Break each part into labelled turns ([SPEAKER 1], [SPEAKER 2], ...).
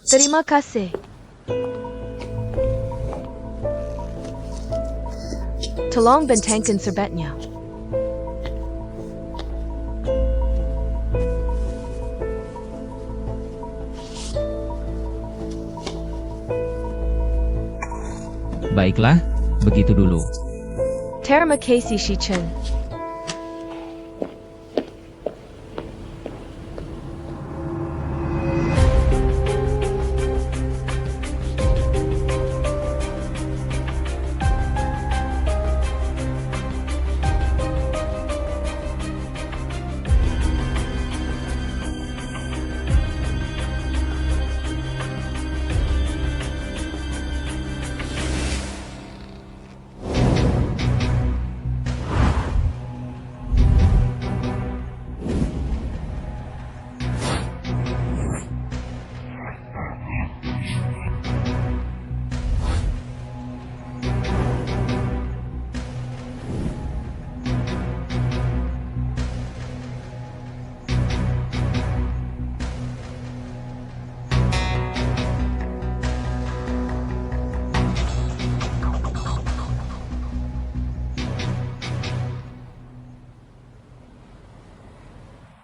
[SPEAKER 1] Terima kasih. Tolong bentangkan serbetnya.
[SPEAKER 2] Baiklah, begitu dulu.
[SPEAKER 1] Terima kasih, Shichen.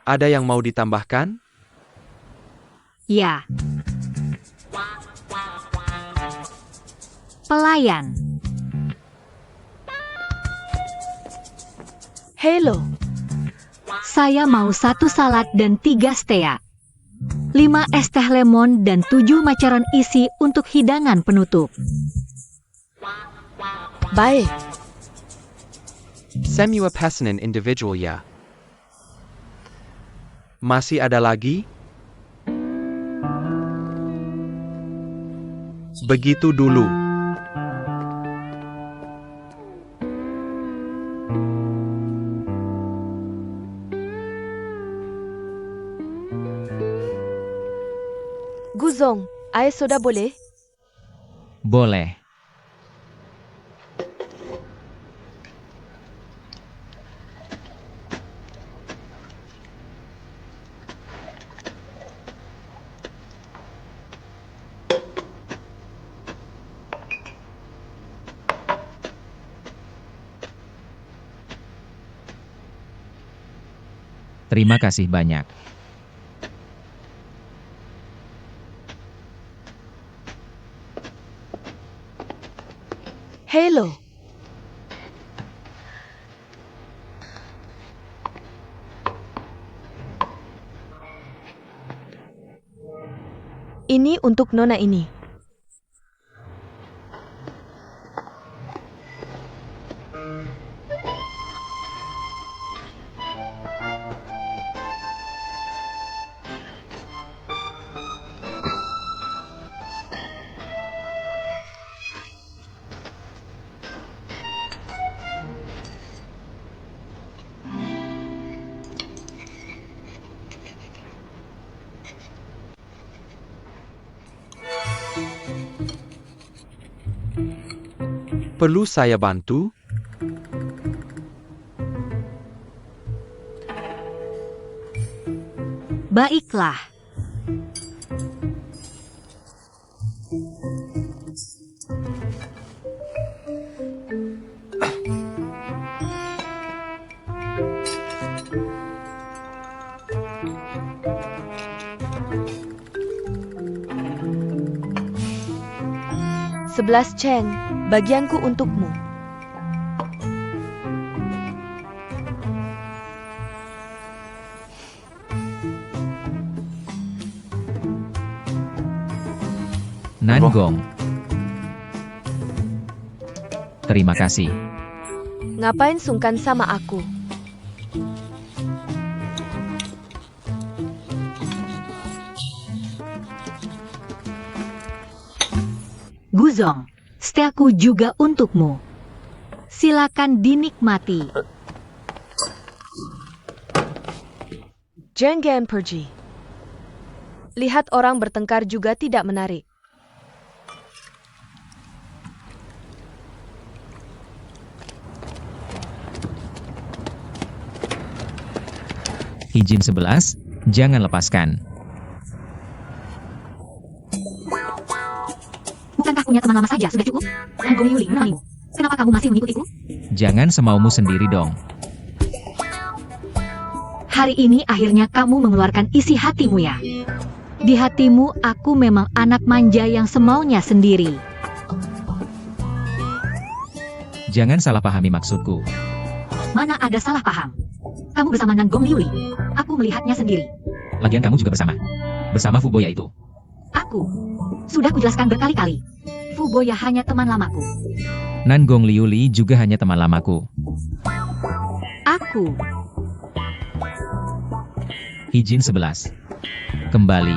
[SPEAKER 3] Ada yang mau ditambahkan?
[SPEAKER 4] Ya. Pelayan.
[SPEAKER 1] Halo.
[SPEAKER 4] Saya mau 1 salad dan 3 steak. 5 es teh lemon dan 7 macaron isi untuk hidangan penutup.
[SPEAKER 1] Baik.
[SPEAKER 3] Semua pesanan individual ya. Masih ada lagi? Begitu dulu.
[SPEAKER 1] Guzong, air soda boleh?
[SPEAKER 2] Boleh. Terima kasih banyak.
[SPEAKER 1] Halo. Ini untuk nona ini.
[SPEAKER 3] Perlu saya bantu?
[SPEAKER 4] Baiklah.
[SPEAKER 1] Sebelas Cheng, bagianku untukmu.
[SPEAKER 2] Nangong. Terima kasih.
[SPEAKER 1] Ngapain sungkan sama aku?
[SPEAKER 4] Guzong, steakku juga untukmu. Silakan dinikmati.
[SPEAKER 1] Jangan pergi. Lihat orang bertengkar juga tidak menarik.
[SPEAKER 2] Izin 11, jangan lepaskan.
[SPEAKER 4] Bukankah punya teman lama saja sudah cukup? Nanggong Liuli menemanimu. Kenapa kamu masih mengikutiku?
[SPEAKER 2] Jangan semaumu sendiri dong.
[SPEAKER 4] Hari ini akhirnya kamu mengeluarkan isi hatimu ya. Di hatimu aku memang anak manja yang semaunya sendiri.
[SPEAKER 2] Jangan salah pahami maksudku.
[SPEAKER 4] Mana ada salah paham. Kamu bersama Nanggong Liuli. Aku melihatnya sendiri.
[SPEAKER 2] Lagian kamu juga bersama. Bersama Fuboya itu.
[SPEAKER 4] Aku. Sudah kujelaskan berkali-kali. Fuboya hanya teman lamaku.
[SPEAKER 2] Nanggong Liuli juga hanya teman lamaku.
[SPEAKER 4] Aku.
[SPEAKER 2] Hijin 11. Kembali.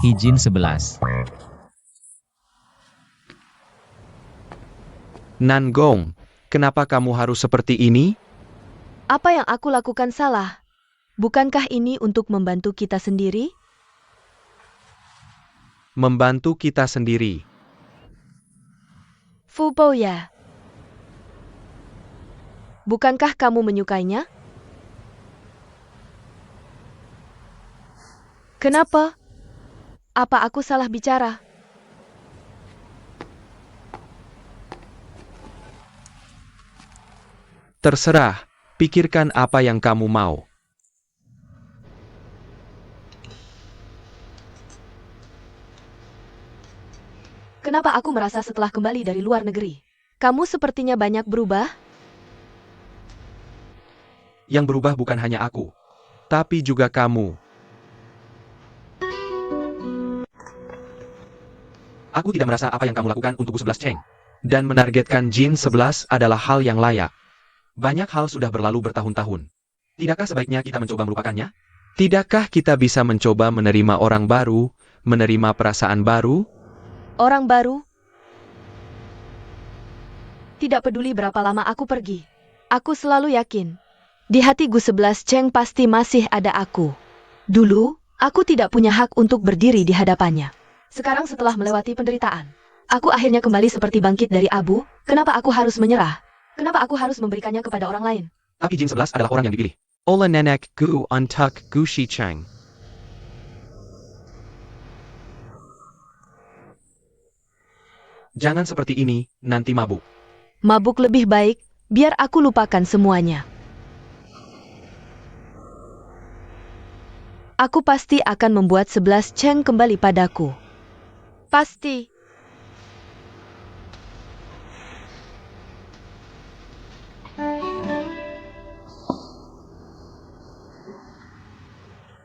[SPEAKER 2] Hijin 11.
[SPEAKER 3] Nangong, kenapa kamu harus seperti ini?
[SPEAKER 1] Apa yang aku lakukan salah? Bukankah ini untuk membantu kita sendiri?
[SPEAKER 3] Membantu kita sendiri.
[SPEAKER 1] Fuboya. Bukankah kamu menyukainya? Kenapa? Apa aku salah bicara?
[SPEAKER 3] Terserah, pikirkan apa yang kamu mau.
[SPEAKER 1] Kenapa aku merasa setelah kembali dari luar negeri? Kamu sepertinya banyak berubah?
[SPEAKER 3] Yang berubah bukan hanya aku, tapi juga kamu. Aku tidak merasa apa yang kamu lakukan untuk Gu 11 Cheng. Dan menargetkan Jin 11 adalah hal yang layak. Banyak hal sudah berlalu bertahun-tahun. Tidakkah sebaiknya kita mencoba melupakannya? Tidakkah kita bisa mencoba menerima orang baru, menerima perasaan baru?
[SPEAKER 1] Orang baru? Tidak peduli berapa lama aku pergi. Aku selalu yakin. Di hati Gu 11 Cheng pasti masih ada aku. Dulu, aku tidak punya hak untuk berdiri di hadapannya. Sekarang setelah melewati penderitaan, aku akhirnya kembali seperti bangkit dari abu. Kenapa aku harus menyerah? Kenapa aku harus memberikannya kepada orang lain?
[SPEAKER 3] Tapi Jin 11 adalah orang yang dipilih. Ola nenek Gu untuk Gu Shicheng. Jangan seperti ini, nanti mabuk.
[SPEAKER 1] Mabuk lebih baik, biar aku lupakan semuanya. Aku pasti akan membuat 11 Cheng kembali padaku. Pasti.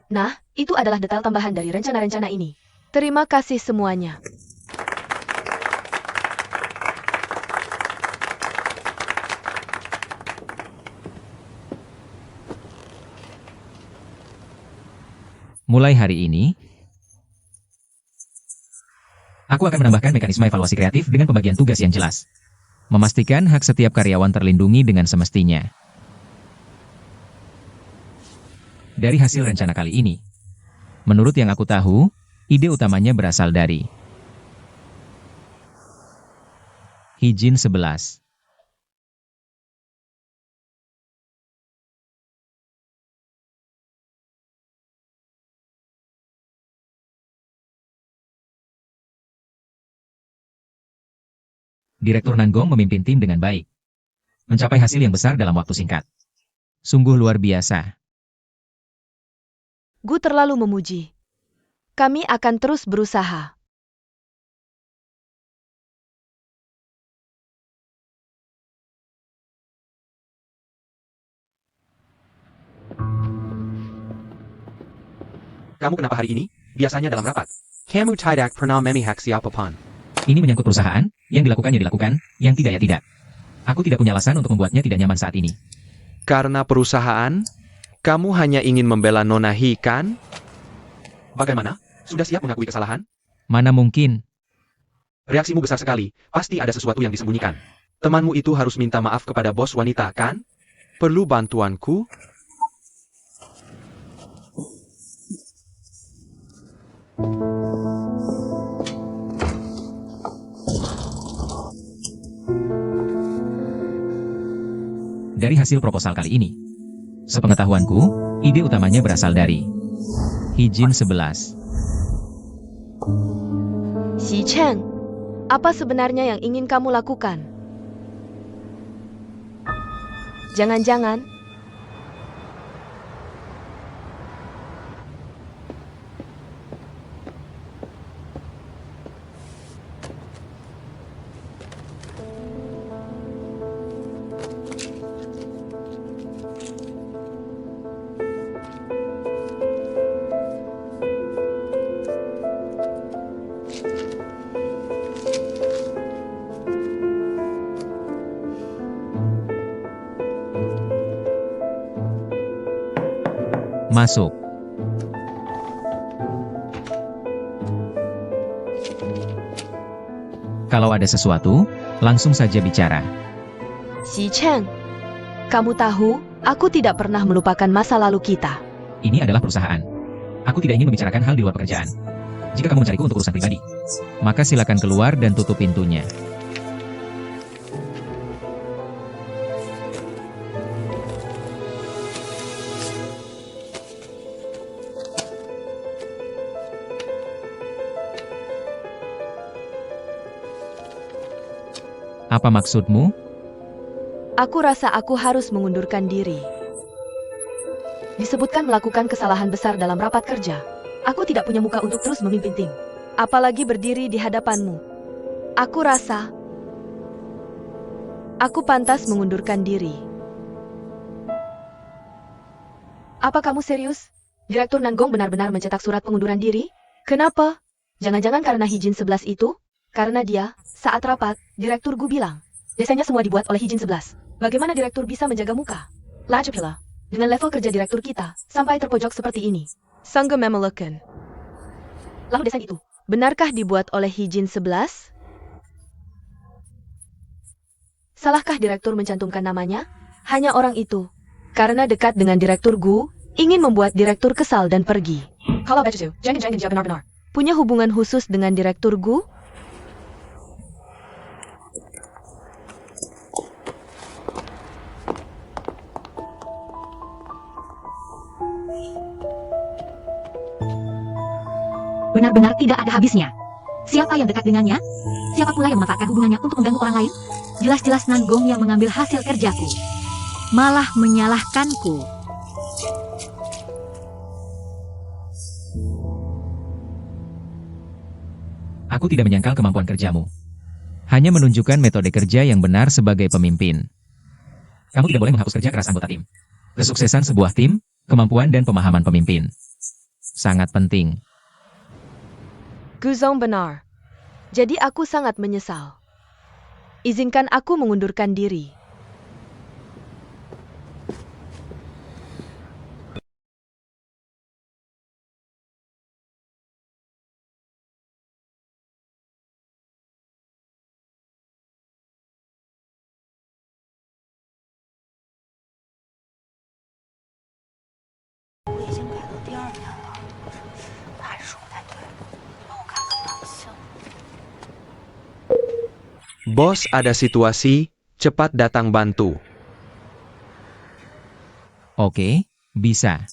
[SPEAKER 1] Nah, itu adalah detail tambahan dari rencana-rencana ini. Terima kasih semuanya.
[SPEAKER 2] Mulai hari ini, aku akan menambahkan mekanisme evaluasi kreatif dengan pembagian tugas yang jelas. Memastikan hak setiap karyawan terlindungi dengan semestinya. Dari hasil rencana kali ini, menurut yang aku tahu, ide utamanya berasal dari Hijin 11. Direktur Nanggong memimpin tim dengan baik. Mencapai hasil yang besar dalam waktu singkat. Sungguh luar biasa.
[SPEAKER 1] Gu terlalu memuji. Kami akan terus berusaha.
[SPEAKER 3] Kamu kenapa hari ini? Biasanya dalam rapat. Kamu tidak pernah memihak siapapun.
[SPEAKER 2] Ini menyangkut perusahaan, yang dilakukan ya dilakukan, yang tidak ya tidak. Aku tidak punya alasan untuk membuatnya tidak nyaman saat ini.
[SPEAKER 3] Karena perusahaan, kamu hanya ingin membela Nona Hi, kan? Bagaimana? Sudah siap mengakui kesalahan?
[SPEAKER 2] Mana mungkin?
[SPEAKER 3] Reaksimu besar sekali, pasti ada sesuatu yang disembunyikan. Temanmu itu harus minta maaf kepada bos wanita, kan? Perlu bantuanku?
[SPEAKER 2] Dari hasil proposal kali ini, sepengetahuanku, ide utamanya berasal dari Hijin 11.
[SPEAKER 1] Xi Cheng, apa sebenarnya yang ingin kamu lakukan? Jangan-jangan
[SPEAKER 2] Masuk. Kalau ada sesuatu, langsung saja bicara.
[SPEAKER 1] Xi Cheng, kamu tahu, aku tidak pernah melupakan masa lalu kita.
[SPEAKER 2] Ini adalah perusahaan. Aku tidak ingin membicarakan hal di luar pekerjaan. Jika kamu mencariku untuk urusan pribadi, maka silakan keluar dan tutup pintunya. Apa maksudmu?
[SPEAKER 1] Aku rasa aku harus mengundurkan diri. Disebutkan melakukan kesalahan besar dalam rapat kerja. Aku tidak punya muka untuk terus memimpin tim. Apalagi berdiri di hadapanmu. Aku rasa aku pantas mengundurkan diri. Apa kamu serius? Direktur Nangong benar-benar mencetak surat pengunduran diri? Kenapa? Jangan-jangan karena Hijin 11 itu? Karena dia, saat rapat, Direktur Gu bilang, desainnya semua dibuat oleh Hijin 11. Bagaimana Direktur bisa menjaga muka? Lajupila, dengan level kerja Direktur kita, sampai terpojok seperti ini. Sangga memelukkan. Lalu desain itu, benarkah dibuat oleh Hijin 11? Salahkah Direktur mencantumkan namanya? Hanya orang itu. Karena dekat dengan Direktur Gu, ingin membuat Direktur kesal dan pergi. Kalau baca jangan jawab benar-benar. Punya hubungan khusus dengan Direktur Gu?
[SPEAKER 4] Benar-benar tidak ada habisnya. Siapa yang dekat dengannya? Siapa pula yang memanfaatkan hubungannya untuk mengganggu orang lain? Jelas-jelas Nangong yang mengambil hasil kerjaku. Malah menyalahkanku.
[SPEAKER 2] Aku tidak menyangkal kemampuan kerjamu. Hanya menunjukkan metode kerja yang benar sebagai pemimpin. Kamu tidak boleh menghapus kerja keras anggota tim. Kesuksesan sebuah tim, kemampuan dan pemahaman pemimpin. Sangat penting.
[SPEAKER 1] Guzong benar. Jadi aku sangat menyesal. Izinkan aku mengundurkan diri.
[SPEAKER 3] Bos, ada situasi, cepat datang bantu.
[SPEAKER 2] Oke, bisa.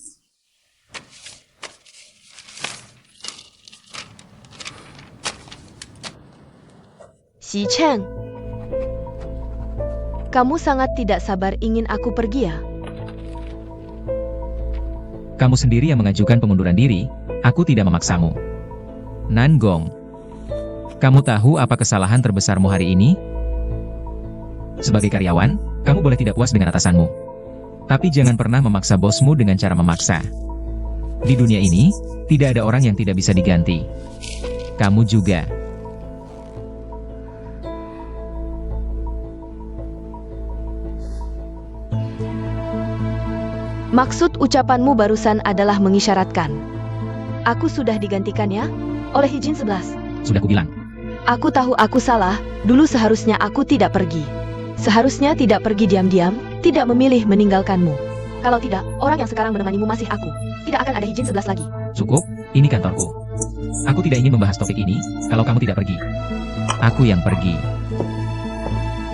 [SPEAKER 1] Xi Cheng, kamu sangat tidak sabar ingin aku pergi ya?
[SPEAKER 2] Kamu sendiri yang mengajukan pengunduran diri, aku tidak memaksamu. Nangong, kamu tahu apa kesalahan terbesarmu hari ini? Sebagai karyawan, kamu boleh tidak puas dengan atasanmu. Tapi jangan pernah memaksa bosmu dengan cara memaksa. Di dunia ini, tidak ada orang yang tidak bisa diganti. Kamu juga.
[SPEAKER 1] Maksud ucapanmu barusan adalah mengisyaratkan. Aku sudah digantikan ya? Oleh Hijin 11.
[SPEAKER 2] Sudah kubilang.
[SPEAKER 1] Aku tahu aku salah, dulu seharusnya aku tidak pergi. Seharusnya tidak pergi diam-diam, tidak memilih meninggalkanmu. Kalau tidak, orang yang sekarang menemanimu masih aku. Tidak akan ada Hijin 11 lagi.
[SPEAKER 2] Cukup, ini kantorku. Aku tidak ingin membahas topik ini, kalau kamu tidak pergi. Aku yang pergi.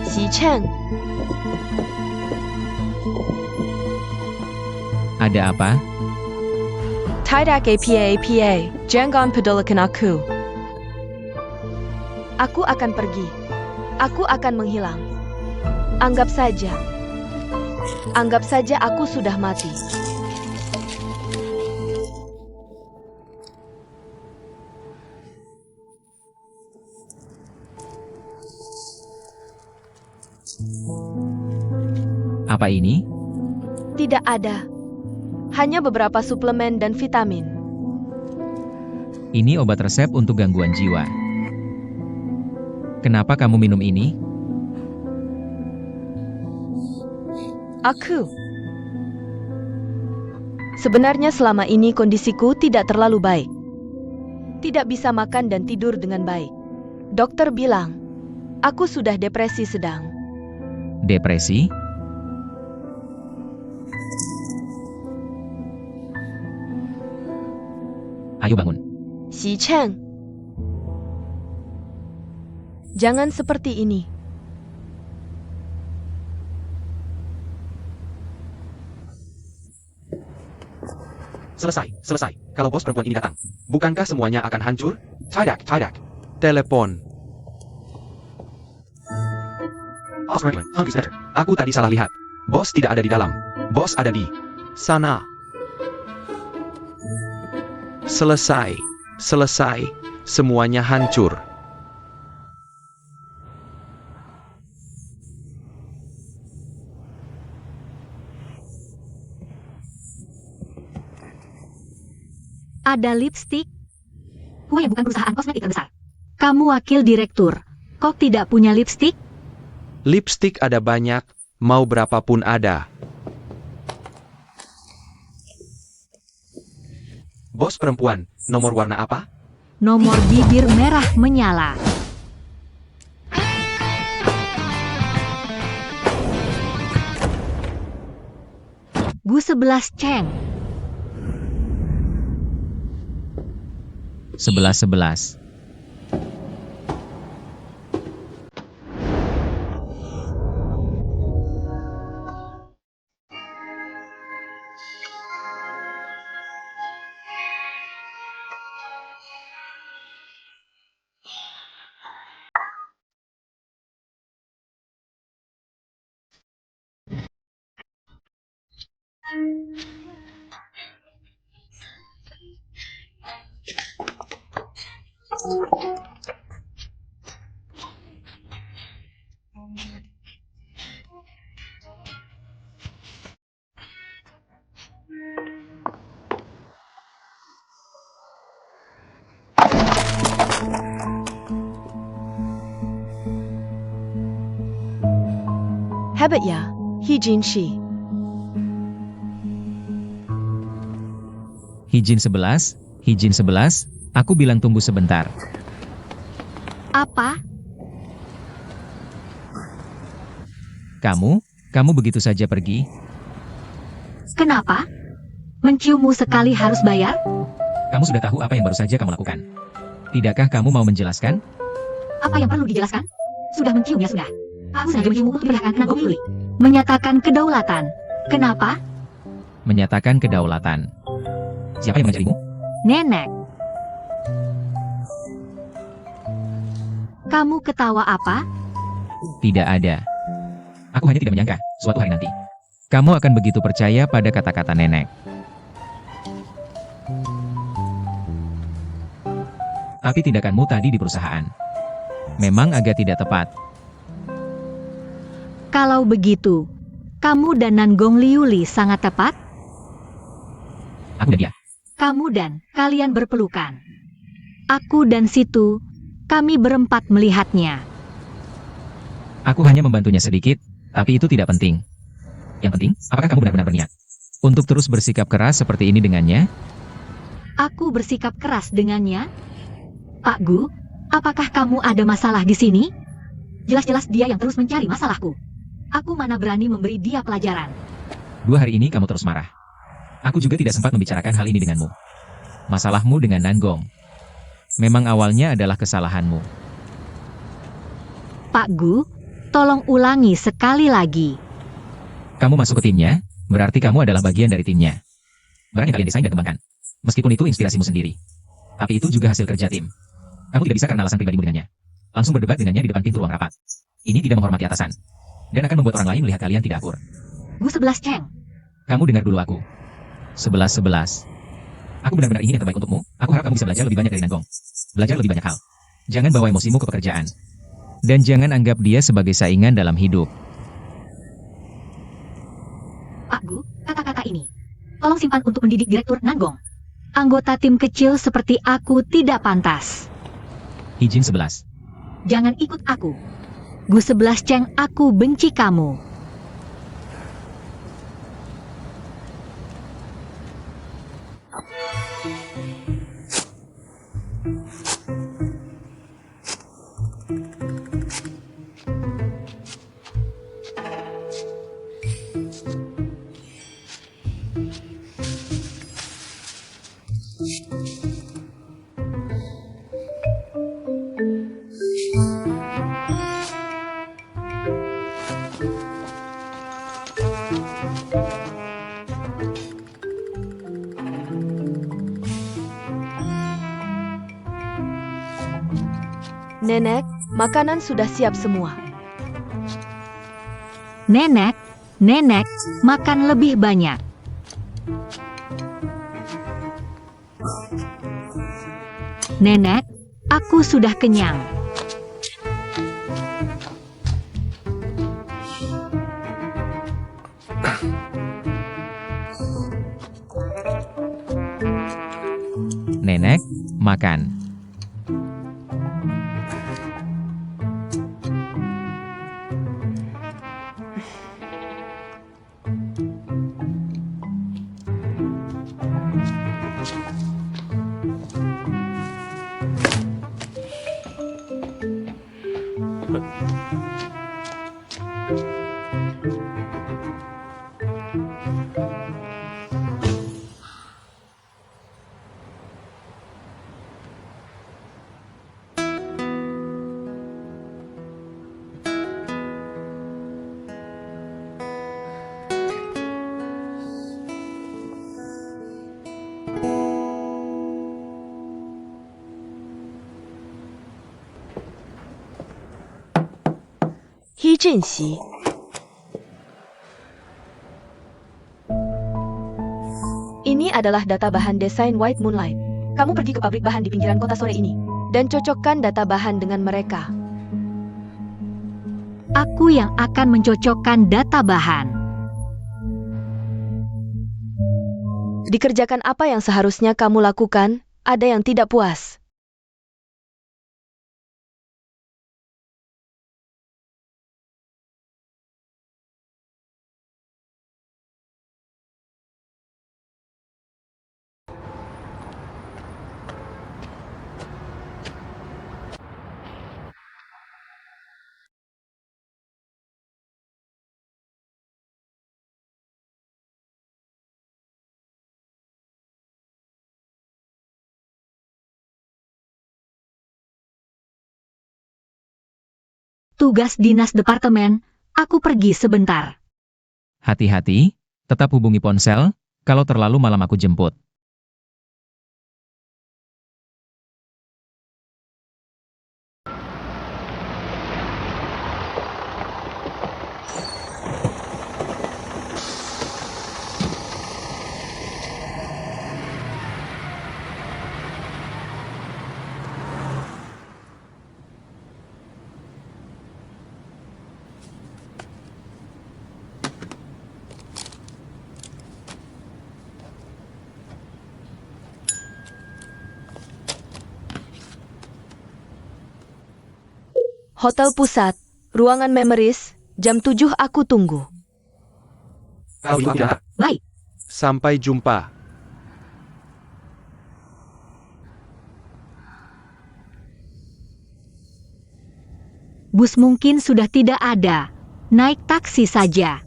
[SPEAKER 1] Xi Cheng,
[SPEAKER 2] Ada apa?
[SPEAKER 1] Tidak apa, jangan pedulikan aku. Aku akan pergi. Aku akan menghilang. Anggap saja aku sudah mati.
[SPEAKER 2] Apa ini?
[SPEAKER 1] Tidak ada. Hanya beberapa suplemen dan vitamin.
[SPEAKER 2] Ini obat resep untuk gangguan jiwa. Kenapa kamu minum ini?
[SPEAKER 1] Aku. Sebenarnya selama ini kondisiku tidak terlalu baik. Tidak bisa makan dan tidur dengan baik. Dokter bilang, aku sudah depresi sedang.
[SPEAKER 2] Depresi? Ayo bangun.
[SPEAKER 1] Xi Cheng. Jangan seperti ini.
[SPEAKER 3] Selesai. Kalau bos perempuan ini datang, bukankah semuanya akan hancur? Tidak. Telepon. Bos Franklin, aku tadi salah lihat. Bos tidak ada di dalam. Bos ada di sana. Selesai. Semuanya hancur.
[SPEAKER 4] Ada lipstik? Huawei bukan perusahaan kosmetik terbesar. Kamu wakil direktur. Kok tidak punya lipstik?
[SPEAKER 3] Lipstik ada banyak, mau berapapun ada. Bos perempuan, nomor warna apa?
[SPEAKER 4] Nomor bibir merah menyala. Gu 11 Cheng.
[SPEAKER 2] 11-11.
[SPEAKER 1] Hebat ya, Hijin Shi.
[SPEAKER 2] Hijin 11, aku bilang tunggu sebentar.
[SPEAKER 4] Apa?
[SPEAKER 2] Kamu begitu saja pergi?
[SPEAKER 4] Kenapa? Menciummu sekali harus bayar?
[SPEAKER 2] Kamu sudah tahu apa yang baru saja kamu lakukan. Tidakkah kamu mau menjelaskan?
[SPEAKER 4] Apa yang perlu dijelaskan? Sudah mencium ya sudah. Aku sengaja menciummu untuk memperlihatkan Nangong Liuli. Menyatakan kedaulatan. Kenapa?
[SPEAKER 2] Menyatakan kedaulatan. Siapa yang mengajarimu?
[SPEAKER 4] Nenek. Kamu ketawa apa?
[SPEAKER 2] Tidak ada. Aku hanya tidak menyangka, suatu hari nanti, kamu akan begitu percaya pada kata-kata nenek. Tapi tindakanmu tadi di perusahaan memang agak tidak tepat.
[SPEAKER 4] Kalau begitu, kamu dan Nangong Liuli sangat tepat?
[SPEAKER 2] Aku dan dia.
[SPEAKER 4] Kamu dan kalian berpelukan. Aku dan Situ, kami berempat melihatnya.
[SPEAKER 2] Aku hanya membantunya sedikit, tapi itu tidak penting. Yang penting, apakah kamu benar-benar berniat untuk terus bersikap keras seperti ini dengannya?
[SPEAKER 4] Aku bersikap keras dengannya? Pak Gu, apakah kamu ada masalah di sini? Jelas-jelas dia yang terus mencari masalahku. Aku mana berani memberi dia pelajaran.
[SPEAKER 2] 2 hari ini kamu terus marah. Aku juga tidak sempat membicarakan hal ini denganmu. Masalahmu dengan Nangong memang awalnya adalah kesalahanmu.
[SPEAKER 4] Pak Gu, tolong ulangi sekali lagi.
[SPEAKER 2] Kamu masuk ke timnya, berarti kamu adalah bagian dari timnya. barang yang kalian desain dan kembangkan. Meskipun itu inspirasimu sendiri. Tapi itu juga hasil kerja tim. Kamu tidak bisa karena alasan pribadimu dengannya. Langsung berdebat dengannya di depan pintu ruang rapat. Ini tidak menghormati atasan. Dan akan membuat orang lain melihat kalian tidak akur.
[SPEAKER 4] Gu 11 Cheng.
[SPEAKER 2] Kamu dengar dulu aku. 11-11. Aku benar-benar ingin yang terbaik untukmu. Aku harap kamu bisa belajar lebih banyak dari Nangong. Belajar lebih banyak hal. Jangan bawa emosimu ke pekerjaan. Dan jangan anggap dia sebagai saingan dalam hidup.
[SPEAKER 4] Pak Gu, kata-kata ini. Tolong simpan untuk mendidik Direktur Nangong. Anggota tim kecil seperti aku tidak pantas.
[SPEAKER 2] Izin 11.
[SPEAKER 4] Jangan ikut aku. Gu 11 Cheng, aku benci kamu.
[SPEAKER 1] Nenek, makanan sudah siap semua.
[SPEAKER 4] Nenek, makan lebih banyak. Nenek, aku sudah kenyang.
[SPEAKER 2] Nenek, makan.
[SPEAKER 1] He Zhenxi. Ini adalah data bahan desain White Moonlight. Kamu pergi ke pabrik bahan di pinggiran kota sore ini dan cocokkan data bahan dengan mereka.
[SPEAKER 4] Aku yang akan mencocokkan data bahan.
[SPEAKER 1] Dikerjakan apa yang seharusnya kamu lakukan, ada yang tidak puas.
[SPEAKER 4] Tugas dinas departemen, aku pergi sebentar.
[SPEAKER 2] Hati-hati, tetap hubungi ponsel, kalau terlalu malam aku jemput.
[SPEAKER 1] Hotel Pusat, ruangan memories, jam 7 aku tunggu.
[SPEAKER 3] Kau itu tidak.
[SPEAKER 4] Baik.
[SPEAKER 3] Sampai jumpa.
[SPEAKER 4] Bus mungkin sudah tidak ada. Naik taksi saja.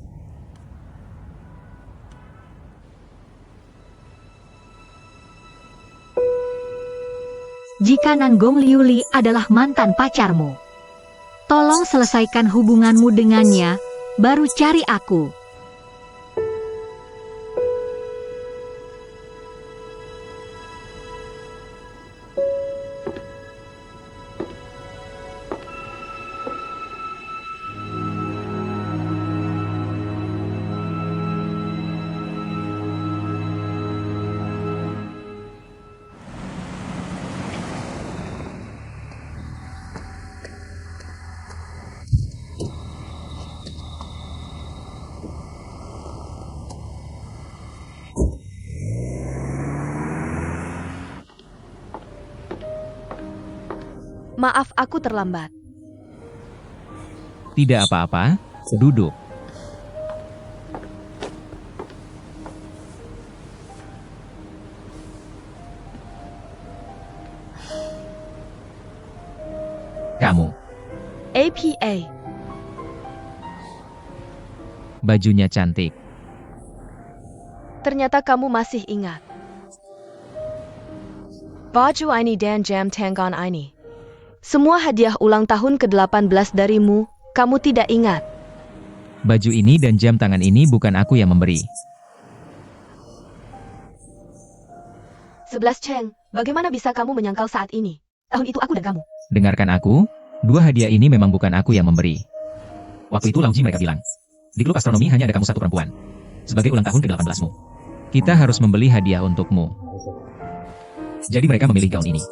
[SPEAKER 4] Jika Nangong Liuli adalah mantan pacarmu, tolong selesaikan hubunganmu dengannya, baru cari aku.
[SPEAKER 1] Maaf, aku terlambat.
[SPEAKER 2] Tidak apa-apa, duduk. Kamu,
[SPEAKER 1] APA.
[SPEAKER 2] bajunya cantik.
[SPEAKER 1] Ternyata kamu masih ingat. Baju ini dan jam tangan ini. Semua hadiah ulang tahun ke-18 darimu, kamu tidak ingat.
[SPEAKER 2] Baju ini dan jam tangan ini bukan aku yang memberi.
[SPEAKER 1] 11 Cheng, bagaimana bisa kamu menyangkal saat ini? Tahun itu aku dan kamu.
[SPEAKER 2] Dengarkan aku, dua hadiah ini memang bukan aku yang memberi. Waktu itu Lauji mereka bilang, di klub astronomi hanya ada kamu satu perempuan. Sebagai ulang tahun ke-18mu. Kita harus membeli hadiah untukmu. Jadi mereka memilih gaun ini.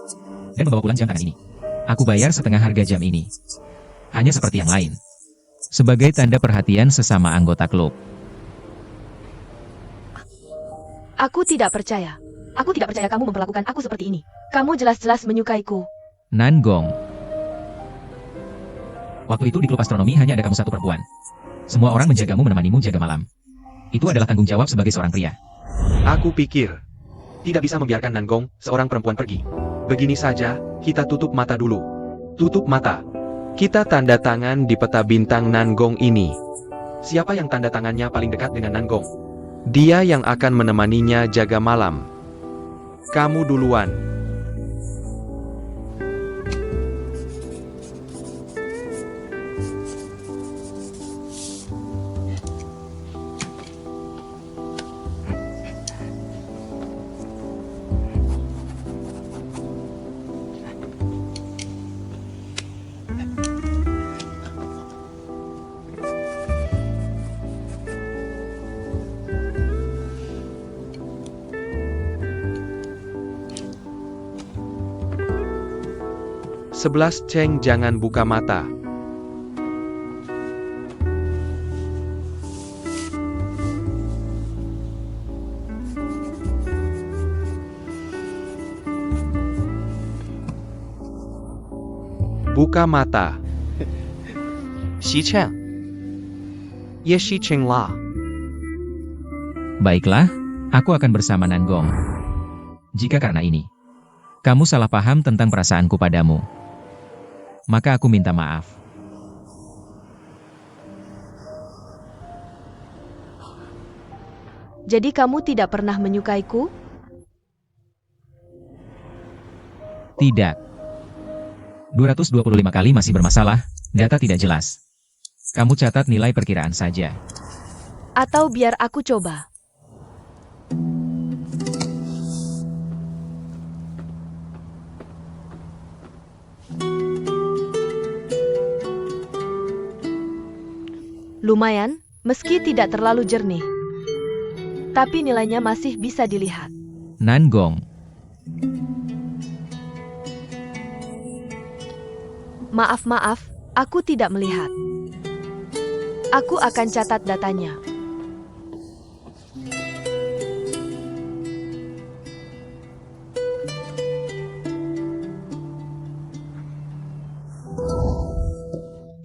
[SPEAKER 2] Dan membawa pulang jam tangan ini. Aku bayar setengah harga jam ini. Hanya seperti yang lain. Sebagai tanda perhatian sesama anggota klub.
[SPEAKER 1] Aku tidak percaya. Aku tidak percaya kamu memperlakukan aku seperti ini. Kamu jelas-jelas menyukaiku.
[SPEAKER 2] Nangong. Waktu itu di klub astronomi hanya ada kamu satu perempuan. Semua orang menjagamu menemanimu jaga malam. Itu adalah tanggung jawab sebagai seorang pria.
[SPEAKER 3] Aku pikir, tidak bisa membiarkan Nangong, seorang perempuan pergi. Begini saja, kita tutup mata dulu. Tutup mata. Kita tanda tangan di peta bintang Nangong ini. Siapa yang tanda tangannya paling dekat dengan Nangong? Dia yang akan menemaninya jaga malam. Kamu duluan. Sebelas Cheng, jangan buka mata. Buka mata. Xi Cheng. Ye Xi Cheng lah.
[SPEAKER 2] Baiklah, aku akan bersama Nangong. Jika karena ini, kamu salah paham tentang perasaanku padamu, maka aku minta maaf.
[SPEAKER 1] Jadi kamu tidak pernah menyukaiku?
[SPEAKER 2] Tidak. 225 kali masih bermasalah, data tidak jelas. Kamu catat nilai perkiraan saja.
[SPEAKER 1] Atau biar aku coba. Lumayan, meski tidak terlalu jernih. Tapi nilainya masih bisa dilihat.
[SPEAKER 2] Nangong.
[SPEAKER 1] Maaf, aku tidak melihat. Aku akan catat datanya.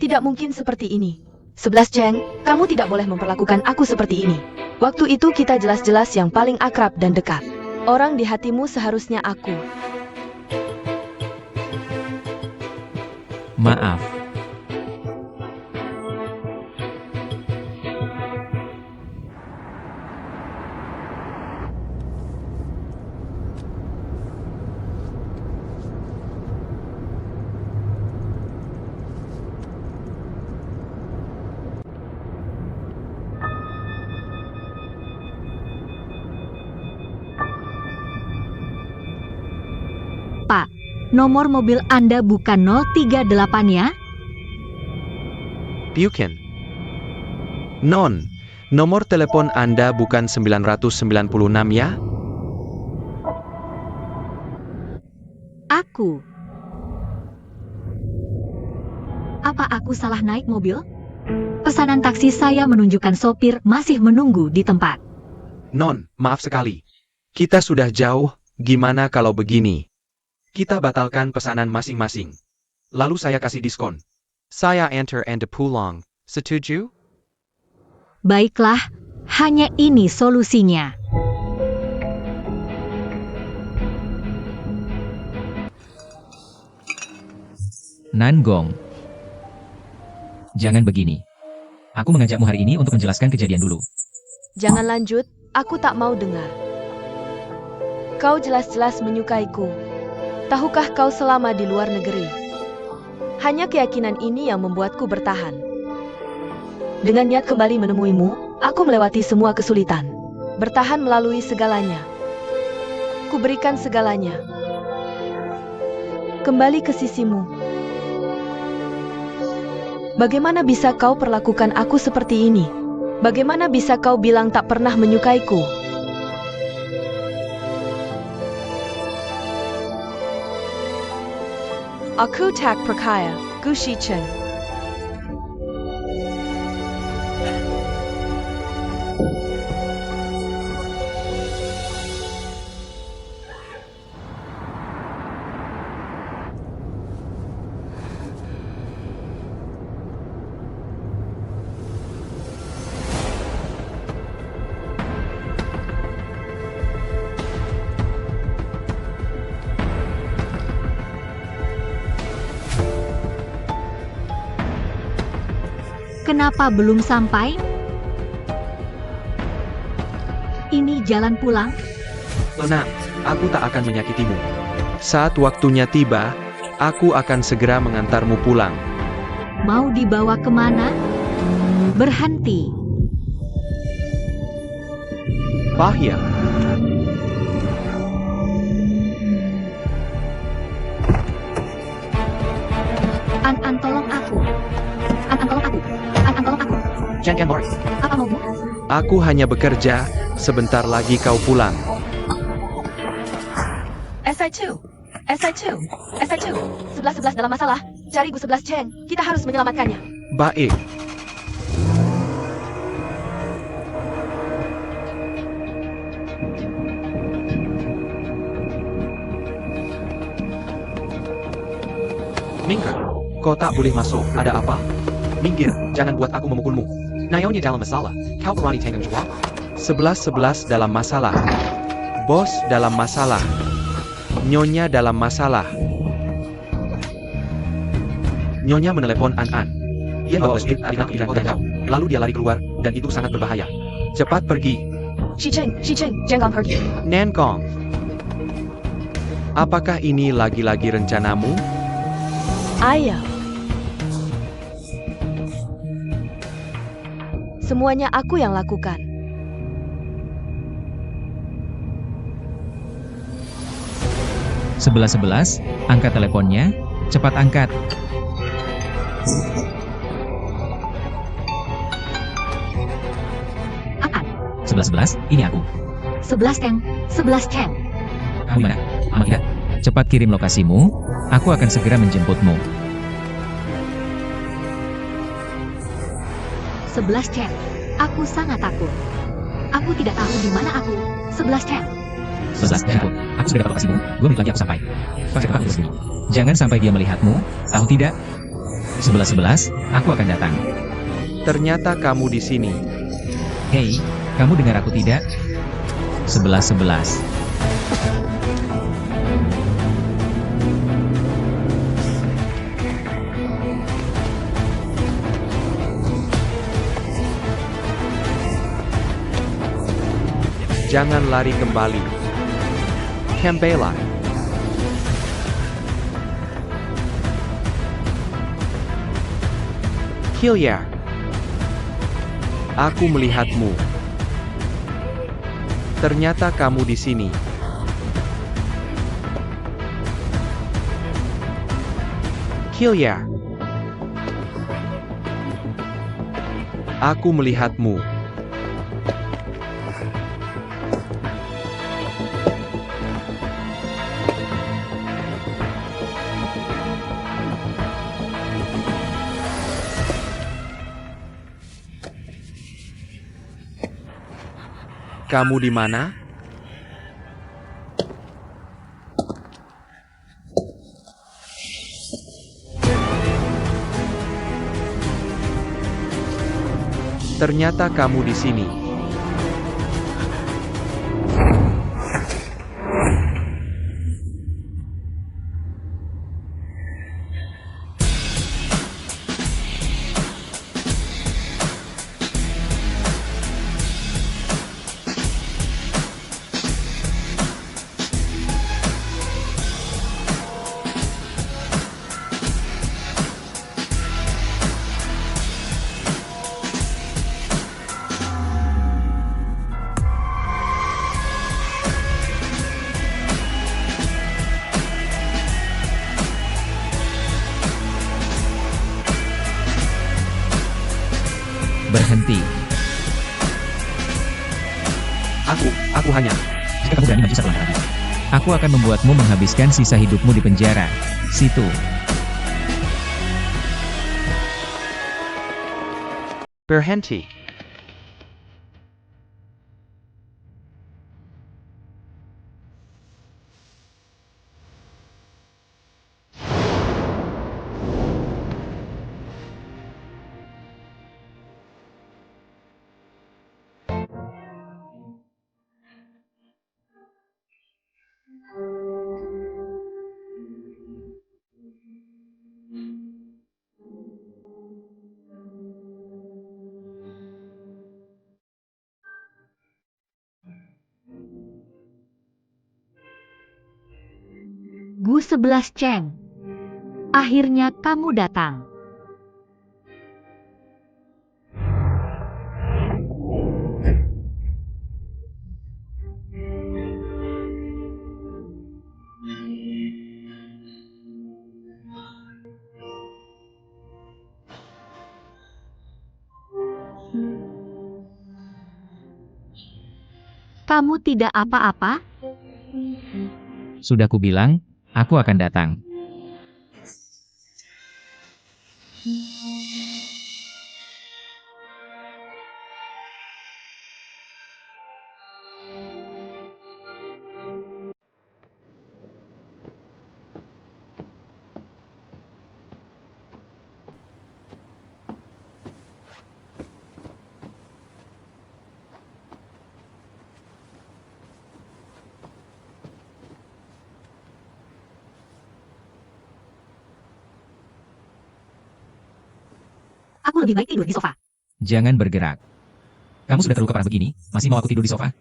[SPEAKER 1] Tidak mungkin seperti ini. 11 Cheng, kamu tidak boleh memperlakukan aku seperti ini. Waktu itu kita jelas-jelas yang paling akrab dan dekat. Orang di hatimu seharusnya aku.
[SPEAKER 2] Maaf.
[SPEAKER 4] Pak, Nomor mobil Anda bukan 038 ya?
[SPEAKER 3] Bukan. Non, nomor telepon Anda bukan 996 ya?
[SPEAKER 4] Aku. Apa aku salah naik mobil? Pesanan taksi saya menunjukkan sopir masih menunggu di tempat.
[SPEAKER 3] Non, maaf sekali. Kita sudah jauh, gimana kalau begini? Kita batalkan pesanan masing-masing. Lalu saya kasih diskon. Saya enter and pulang. Setuju?
[SPEAKER 4] Baiklah, hanya ini solusinya.
[SPEAKER 2] Nangong. Jangan begini. Aku mengajakmu hari ini untuk menjelaskan kejadian dulu.
[SPEAKER 1] Jangan lanjut, aku tak mau dengar. Kau jelas-jelas menyukaiku. Tahukah kau selama di luar negeri? Hanya keyakinan ini yang membuatku bertahan. Dengan niat kembali menemuimu, aku melewati semua kesulitan. Bertahan melalui segalanya. Kuberikan segalanya. Kembali ke sisimu. Bagaimana bisa kau perlakukan aku seperti ini? Bagaimana bisa kau bilang tak pernah menyukaiku? Aku tak percaya, Gushi Chen.
[SPEAKER 4] Kenapa belum sampai? Ini jalan pulang.
[SPEAKER 3] Tenang, aku tak akan menyakitimu. Saat waktunya tiba, aku akan segera mengantarmu pulang.
[SPEAKER 4] Mau dibawa kemana? Berhenti.
[SPEAKER 3] Bahya.
[SPEAKER 4] An tolong aku. An tolong aku. An tolong aku.
[SPEAKER 3] Jangan Morris.
[SPEAKER 4] Apa maumu?
[SPEAKER 3] Aku hanya bekerja, sebentar lagi kau pulang.
[SPEAKER 1] SI2, SI2, SI2. 11-11 dalam masalah. Cari Gu 11 Cheng. Kita harus menyelamatkannya.
[SPEAKER 3] Baik. Minggir. Kau tak boleh masuk. Ada apa? Minggir. Jangan buat aku memukulmu. Nyonya dalam masalah. Kau berani tanggung jawab? 11-11 dalam masalah. Bos dalam masalah. Nyonya dalam masalah. Nyonya menelepon An. Ia bawa speed Arina ke hotel jauh. Lalu dia lari keluar, dan itu sangat berbahaya. Cepat pergi.
[SPEAKER 1] Shi Cheng, jangan pergi.
[SPEAKER 3] Nankong. Apakah ini lagi-lagi rencanamu?
[SPEAKER 1] Ayah. Semuanya aku yang lakukan.
[SPEAKER 2] Sebelas, angkat teleponnya, cepat angkat.
[SPEAKER 4] Apaan?
[SPEAKER 2] 11, ini aku.
[SPEAKER 4] 11 Cheng. 11 Cheng.
[SPEAKER 2] Kamu mana? Amat tidak. Cepat kirim lokasimu, aku akan segera menjemputmu.
[SPEAKER 4] 11 Cheng. Aku sangat takut. Aku tidak tahu di mana aku. 11 Cheng.
[SPEAKER 2] 11, jemput. Aku sudah dapat lokasimu, 2 menit lagi aku sampai. Pakai tempat bersembunyi. Jangan sampai dia melihatmu, tahu tidak? 11, aku akan datang.
[SPEAKER 3] Ternyata kamu di sini.
[SPEAKER 2] Hei, kamu dengar aku tidak? 11.
[SPEAKER 3] Jangan lari kembali. Kembali. Hilliard. Aku melihatmu. Ternyata kamu di sini. Hillier. Aku melihatmu. Kamu di mana? Ternyata kamu di sini.
[SPEAKER 2] Berhenti.
[SPEAKER 3] Aku hanya...
[SPEAKER 2] Jika kamu berani maju satu langkah lagi, aku akan membuatmu menghabiskan sisa hidupmu di penjara. Situ.
[SPEAKER 3] Berhenti.
[SPEAKER 4] Gu 11 Cheng. Akhirnya kamu datang. Kamu tidak apa-apa?
[SPEAKER 2] Sudah kubilang, aku akan datang.
[SPEAKER 4] Aku lebih baik tidur di sofa.
[SPEAKER 2] Jangan bergerak. Kamu sudah terluka parah begini, masih mau aku tidur di sofa?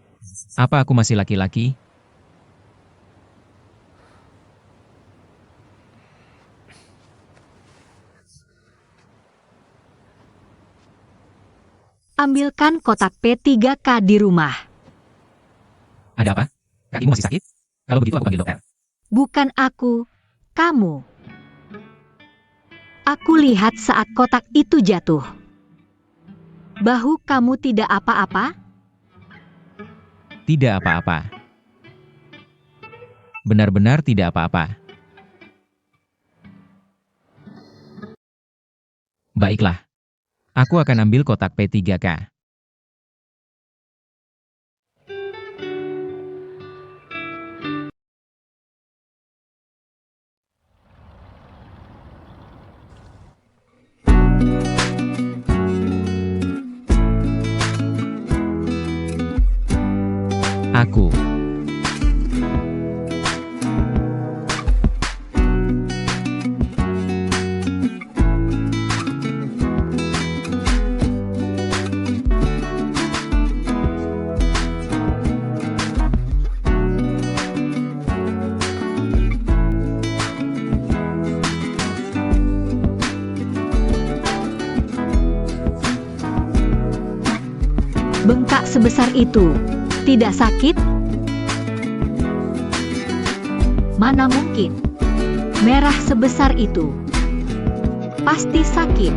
[SPEAKER 2] Apa aku masih laki-laki?
[SPEAKER 4] Ambilkan kotak P3K di rumah.
[SPEAKER 2] Ada apa? Kakimu masih sakit? Kalau begitu aku panggil dokter.
[SPEAKER 4] Bukan aku, kamu. Aku lihat saat kotak itu jatuh. Bahu kamu tidak apa-apa?
[SPEAKER 2] Tidak apa-apa. Benar-benar tidak apa-apa. Baiklah. Aku akan ambil kotak P3K. Aku.
[SPEAKER 4] Bengkak sebesar itu. Tidak sakit? Mana mungkin. Merah sebesar itu. pasti sakit.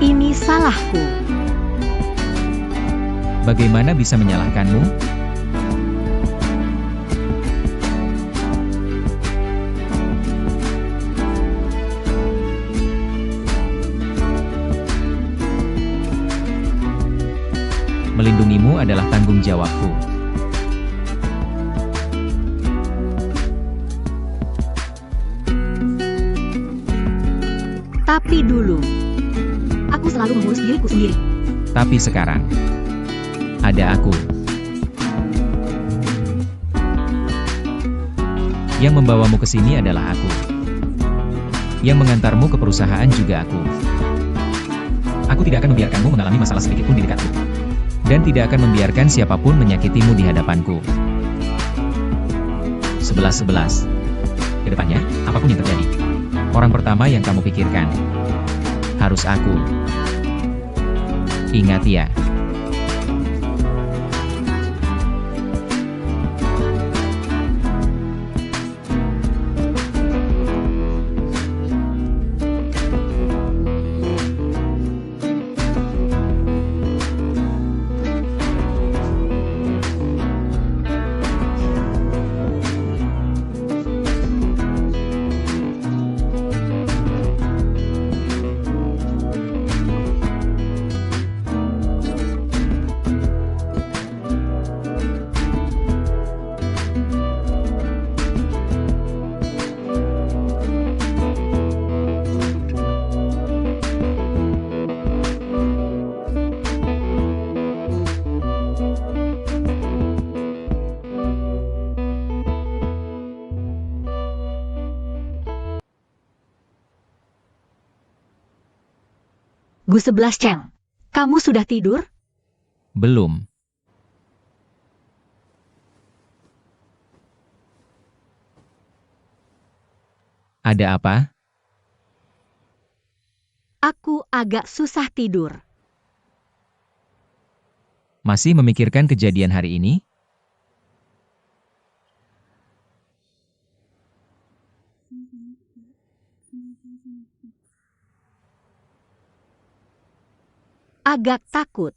[SPEAKER 4] Ini salahku.
[SPEAKER 2] Bagaimana bisa menyalahkanmu? Melindungimu adalah tanggung jawabku.
[SPEAKER 4] Tapi dulu, aku selalu mengurus diriku sendiri.
[SPEAKER 2] Tapi sekarang, ada aku. Yang membawamu ke sini adalah aku. Yang mengantarmu ke perusahaan juga aku. Aku tidak akan membiarkanmu mengalami masalah sedikitpun di dekatku. Dan tidak akan membiarkan siapapun menyakitimu di hadapanku. 11-11. Kedepannya, apapun yang terjadi, orang pertama yang kamu pikirkan harus aku. Ingat ya.
[SPEAKER 4] Gu 11 Cheng, kamu sudah tidur?
[SPEAKER 2] Belum. Ada apa?
[SPEAKER 4] Aku agak susah tidur.
[SPEAKER 2] Masih memikirkan kejadian hari ini?
[SPEAKER 4] Agak takut.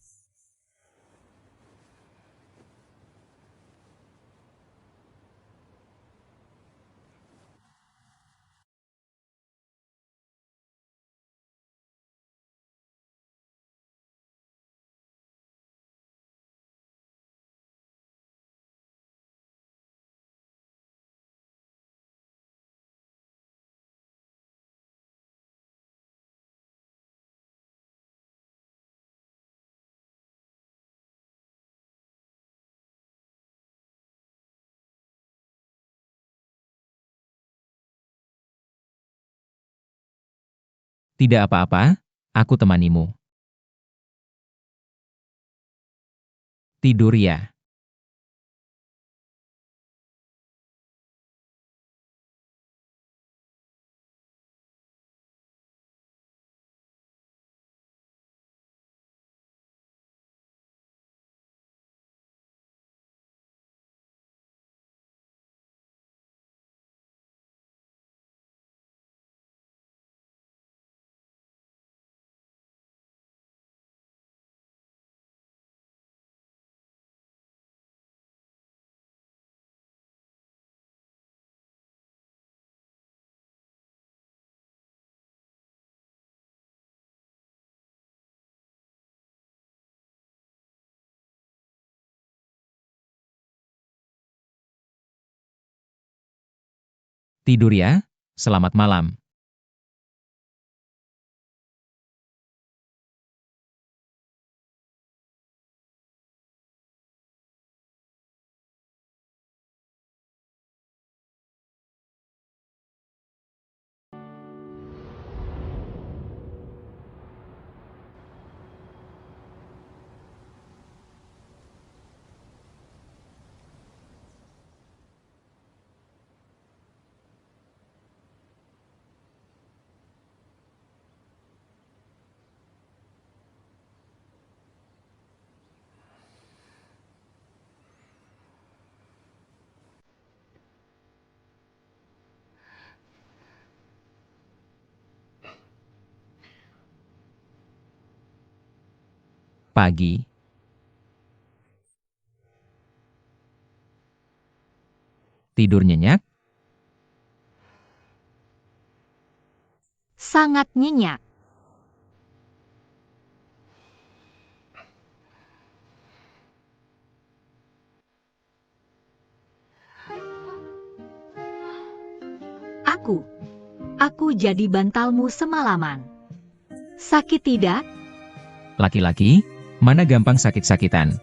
[SPEAKER 2] Tidak apa-apa, aku temanimu. Tidur ya. Tidur ya, selamat malam. Pagi. Tidur nyenyak?
[SPEAKER 4] Sangat nyenyak. Aku jadi bantalmu semalaman. Sakit tidak?
[SPEAKER 2] Laki-laki, mana gampang sakit-sakitan.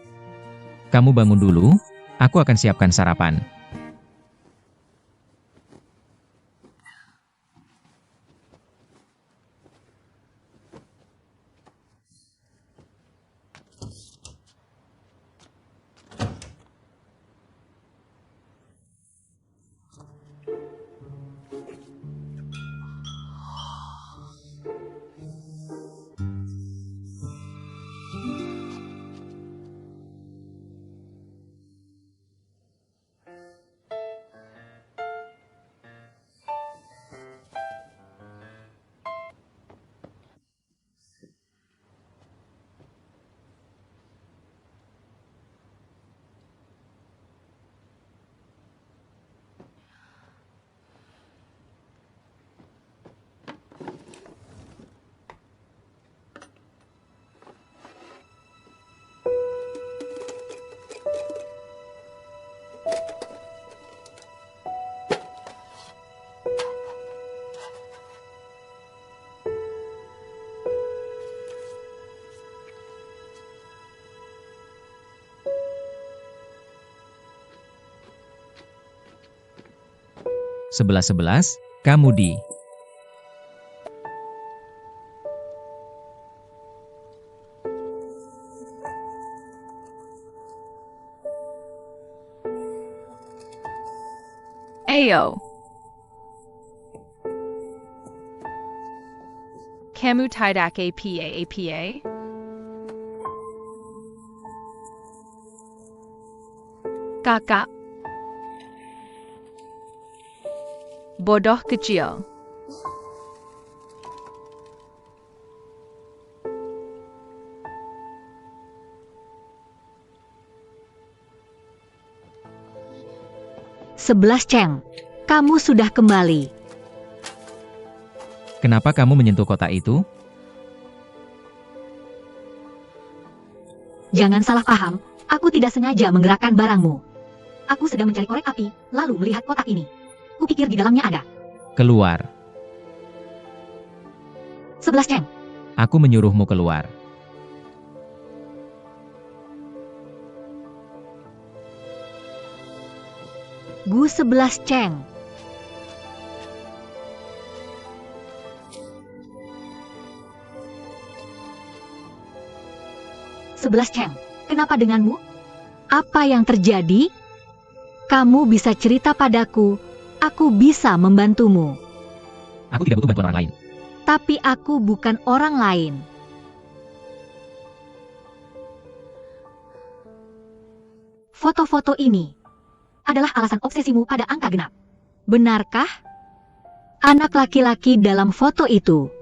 [SPEAKER 2] Kamu bangun dulu, aku akan siapkan sarapan. Sebelas, kamu di.
[SPEAKER 5] Ayo. Kamu tidak apa? Kakak. Bodoh kecil.
[SPEAKER 4] Sebelas Cheng, kamu sudah kembali.
[SPEAKER 2] Kenapa kamu menyentuh kotak itu?
[SPEAKER 4] Jangan salah paham, aku tidak sengaja menggerakkan barangmu. Aku sedang mencari korek api, lalu melihat kotak ini. Kupikir di dalamnya ada.
[SPEAKER 2] Keluar.
[SPEAKER 4] 11 Cheng,
[SPEAKER 2] Aku menyuruhmu keluar.
[SPEAKER 4] Gu 11 Cheng. Sebelas Cheng, kenapa denganmu? Apa yang terjadi? Kamu bisa cerita padaku. Aku bisa membantumu.
[SPEAKER 2] Aku tidak butuh bantuan orang lain.
[SPEAKER 4] Tapi aku bukan orang lain. Foto-foto ini adalah alasan obsesimu pada angka genap. Benarkah? Anak laki-laki dalam foto itu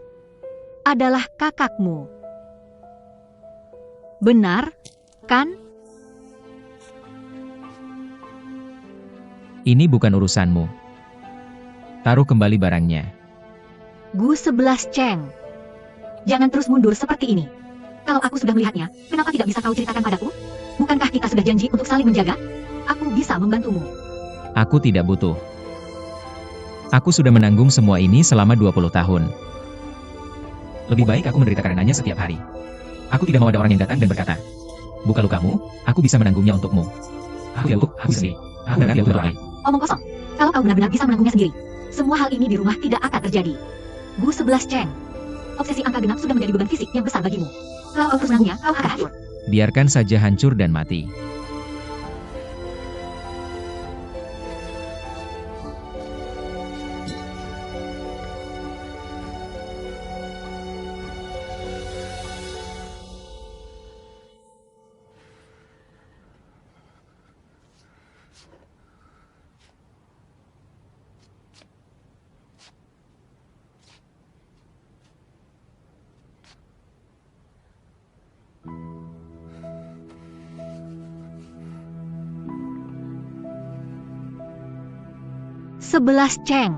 [SPEAKER 4] adalah kakakmu. Benar, kan?
[SPEAKER 2] Ini bukan urusanmu. Taruh kembali barangnya.
[SPEAKER 4] Gu 11 Cheng. Jangan terus mundur seperti ini. Kalau aku sudah melihatnya, kenapa tidak bisa kau ceritakan padaku? Bukankah kita sudah janji untuk saling menjaga? Aku bisa membantumu.
[SPEAKER 2] Aku tidak butuh. Aku sudah menanggung semua ini selama 20 tahun. Lebih baik aku menderita karenanya setiap hari. Aku tidak mau ada orang yang datang dan berkata, buka lukamu, aku bisa menanggungnya untukmu. Aku sendiri. Aku tidak untuk orang lain.
[SPEAKER 4] Omong kosong. Kalau kau benar-benar bisa menanggungnya sendiri, semua hal ini di rumah tidak akan terjadi. Gu 11 Cheng. Obsesi angka genap sudah menjadi beban fisik yang besar bagimu. Kalau kau terus menanggungnya, kau akan hancur.
[SPEAKER 2] Biarkan saja hancur dan mati.
[SPEAKER 4] Sebelas Cheng.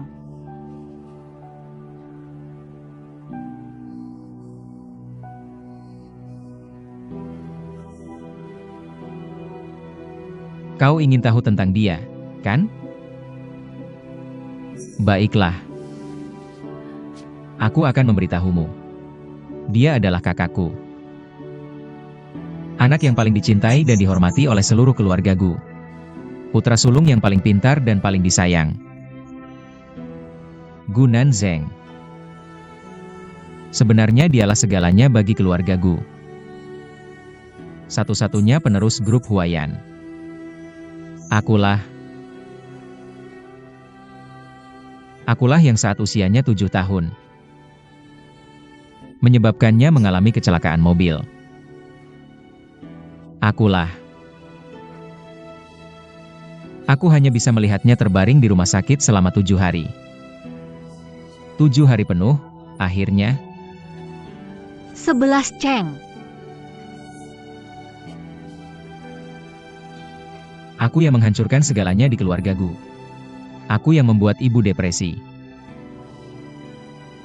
[SPEAKER 2] Kau ingin tahu tentang dia, kan? Baiklah. Aku akan memberitahumu. Dia adalah kakakku. Anak yang paling dicintai dan dihormati oleh seluruh keluarga Gu. Putra sulung yang paling pintar dan paling disayang. Gu Nanzeng. Sebenarnya dialah segalanya bagi keluarga Gu. Satu-satunya penerus grup Huayan. Akulah yang saat usianya 7 tahun. Menyebabkannya mengalami kecelakaan mobil. Aku hanya bisa melihatnya terbaring di rumah sakit selama 7 hari. 7 hari penuh, akhirnya.
[SPEAKER 4] 11 Cheng.
[SPEAKER 2] Aku yang menghancurkan segalanya di keluarga Gu. Aku yang membuat ibu depresi.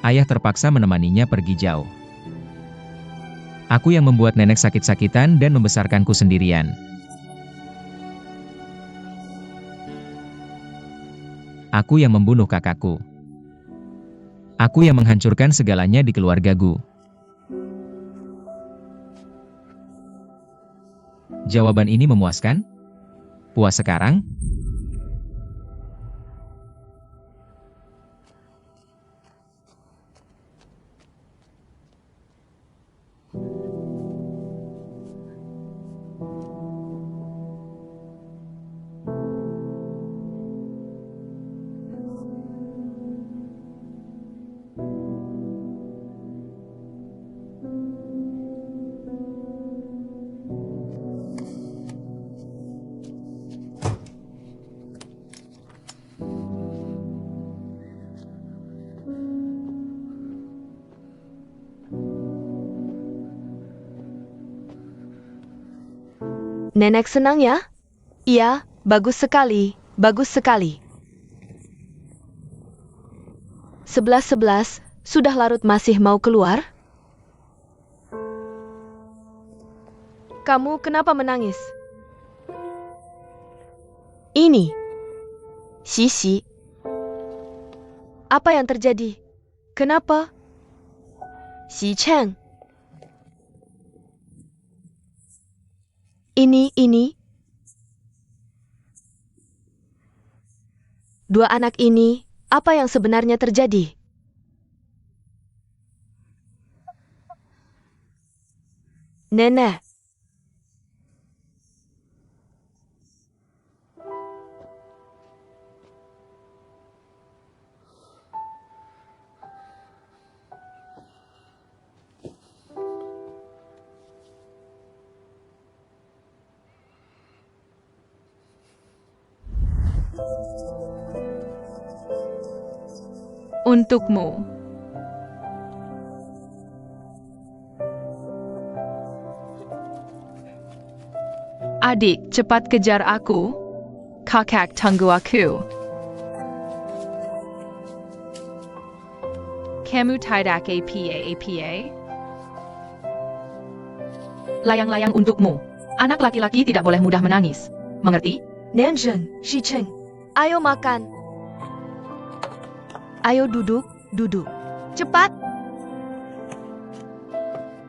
[SPEAKER 2] Ayah terpaksa menemaninya pergi jauh. Aku yang membuat nenek sakit-sakitan dan membesarkanku sendirian. Aku yang membunuh kakakku. Aku yang menghancurkan segalanya di keluarga Gu. Jawaban ini memuaskan? Puas sekarang?
[SPEAKER 1] Nenek senang ya? Iya, bagus sekali, bagus sekali. 11-11, sudah larut masih mau keluar? Kamu kenapa menangis? Ini. Sisi. Apa yang terjadi? Kenapa? Si Cheng. Ini. Dua anak ini, apa yang sebenarnya terjadi? Nenek.
[SPEAKER 5] Untukmu. Adik, cepat kejar aku. Kakak tunggu aku. Kamu tidak apa.
[SPEAKER 4] Layang-layang untukmu. Anak laki-laki tidak boleh mudah menangis. Mengerti?
[SPEAKER 1] Nanzhen, Shi Cheng, ayo makan. Ayo duduk, duduk. Cepat!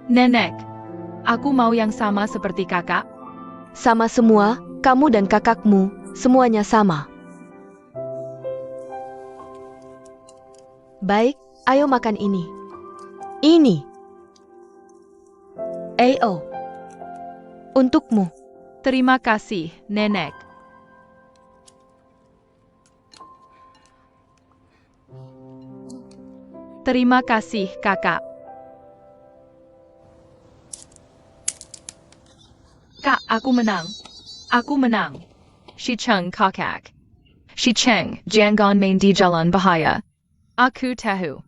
[SPEAKER 5] Nenek, aku mau yang sama seperti kakak.
[SPEAKER 1] Sama semua, kamu dan kakakmu, semuanya sama. Baik, ayo makan ini. Ini. Ayo. Untukmu.
[SPEAKER 5] Terima kasih, Nenek. Terima kasih, kakak. Kak, aku menang. Aku menang. Si Cheng kakak. Si Cheng, jangan main di jalan bahaya. Aku tahu.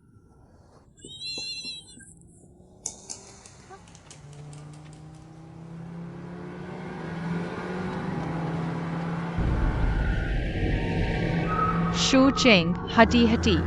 [SPEAKER 5] Shu Cheng, hati-hati.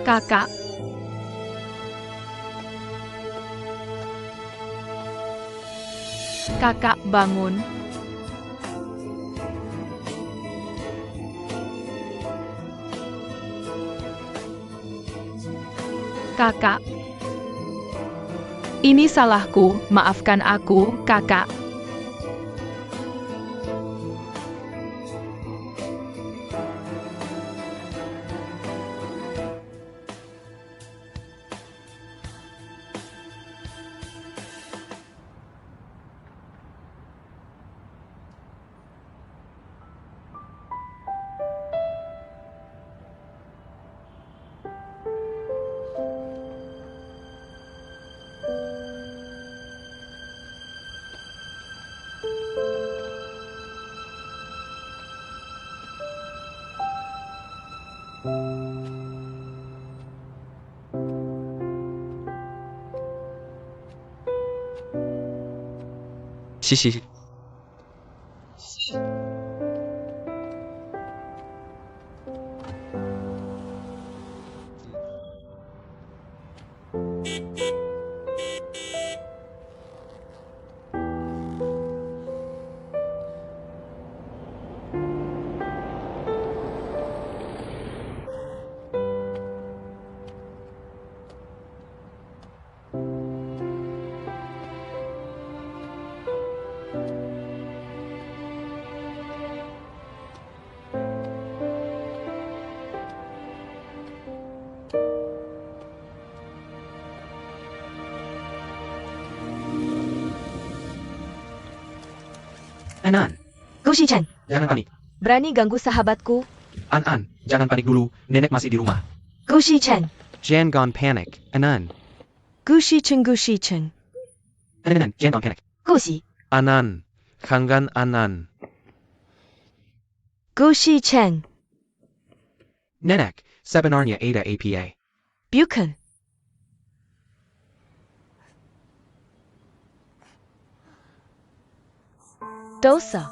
[SPEAKER 5] Kakak. Kakak bangun. Kakak. Ini salahku, maafkan aku, kakak.
[SPEAKER 3] Sisi. An,
[SPEAKER 1] Gu Shichen,
[SPEAKER 3] jangan panik.
[SPEAKER 1] berani ganggu sahabatku?
[SPEAKER 3] An, jangan panik dulu, nenek masih di rumah.
[SPEAKER 1] Gu Shichen,
[SPEAKER 3] Jangan panic, Anan.
[SPEAKER 1] Gu Shichen, Gu Shichen.
[SPEAKER 3] Anan, jangan panic.
[SPEAKER 1] Gu Shi,
[SPEAKER 3] Anan, Kangan Anan.
[SPEAKER 1] Gu Shichen,
[SPEAKER 3] Nenek, sebenarnya ada APA.
[SPEAKER 1] bukan. Dosa.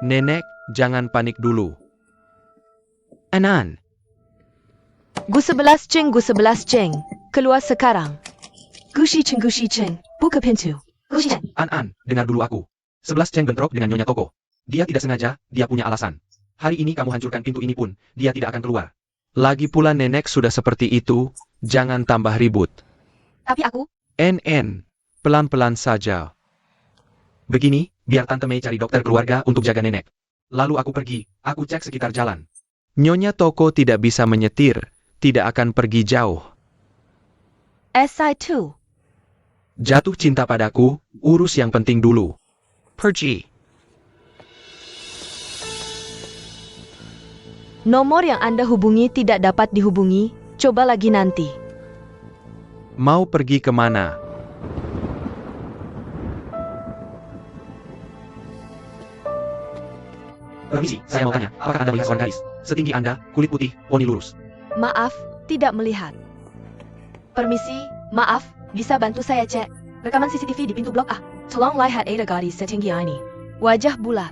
[SPEAKER 3] Nenek, jangan panik dulu. Anan,
[SPEAKER 1] Gu 11 Cheng, Gu 11 Cheng. Keluar sekarang. Gu Shichen, Gu Shichen. Buka pintu. Gu Shichen.
[SPEAKER 3] An, dengar dulu aku. 11 Cheng bentrok dengan Nyonya Toko. Dia tidak sengaja, dia punya alasan. Hari ini kamu hancurkan pintu ini pun, dia tidak akan keluar. Lagi pula nenek sudah seperti itu, jangan tambah ribut.
[SPEAKER 1] Tapi aku,
[SPEAKER 3] NN, pelan-pelan saja. Begini, biar Tante Mei cari dokter keluarga untuk jaga nenek. Lalu aku pergi, aku cek sekitar jalan. Nyonya Toko tidak bisa menyetir, tidak akan pergi jauh.
[SPEAKER 1] SI2.
[SPEAKER 3] Jatuh cinta padaku, urus yang penting dulu. Pergi.
[SPEAKER 1] Nomor yang Anda hubungi tidak dapat dihubungi, coba lagi nanti.
[SPEAKER 3] Mau pergi kemana? Permisi, saya mau tanya, apakah Anda melihat seorang gadis? Setinggi Anda, kulit putih, poni lurus.
[SPEAKER 1] Maaf, tidak melihat. Permisi, maaf, bisa bantu saya cek rekaman CCTV di pintu blok A. Tolong lihat ada gadis setinggi ini. Wajah bulat.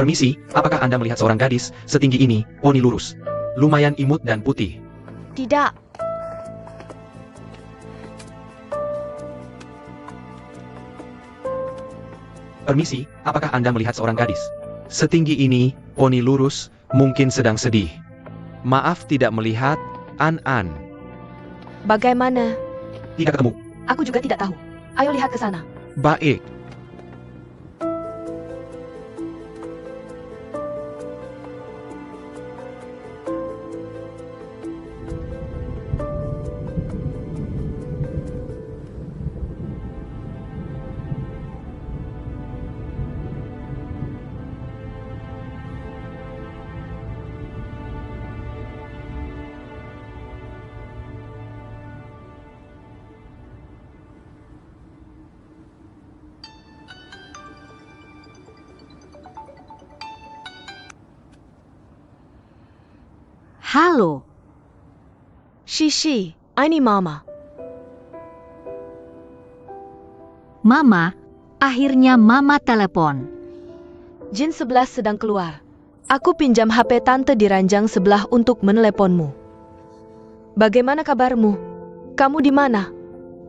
[SPEAKER 3] Permisi, apakah Anda melihat seorang gadis setinggi ini, poni lurus, lumayan imut dan putih?
[SPEAKER 1] Tidak.
[SPEAKER 3] Permisi, apakah Anda melihat seorang gadis setinggi ini, poni lurus, mungkin sedang sedih? Maaf tidak melihat, An-An.
[SPEAKER 1] Bagaimana?
[SPEAKER 3] Tidak ketemu.
[SPEAKER 1] Aku juga tidak tahu. Ayo lihat ke sana.
[SPEAKER 3] Baik.
[SPEAKER 4] Halo,
[SPEAKER 1] Shishi, ini Mama.
[SPEAKER 4] Mama. Akhirnya Mama telepon.
[SPEAKER 1] Jin 11 sedang keluar. Aku pinjam HP tante di ranjang sebelah untuk meneleponmu. Bagaimana kabarmu? Kamu di mana?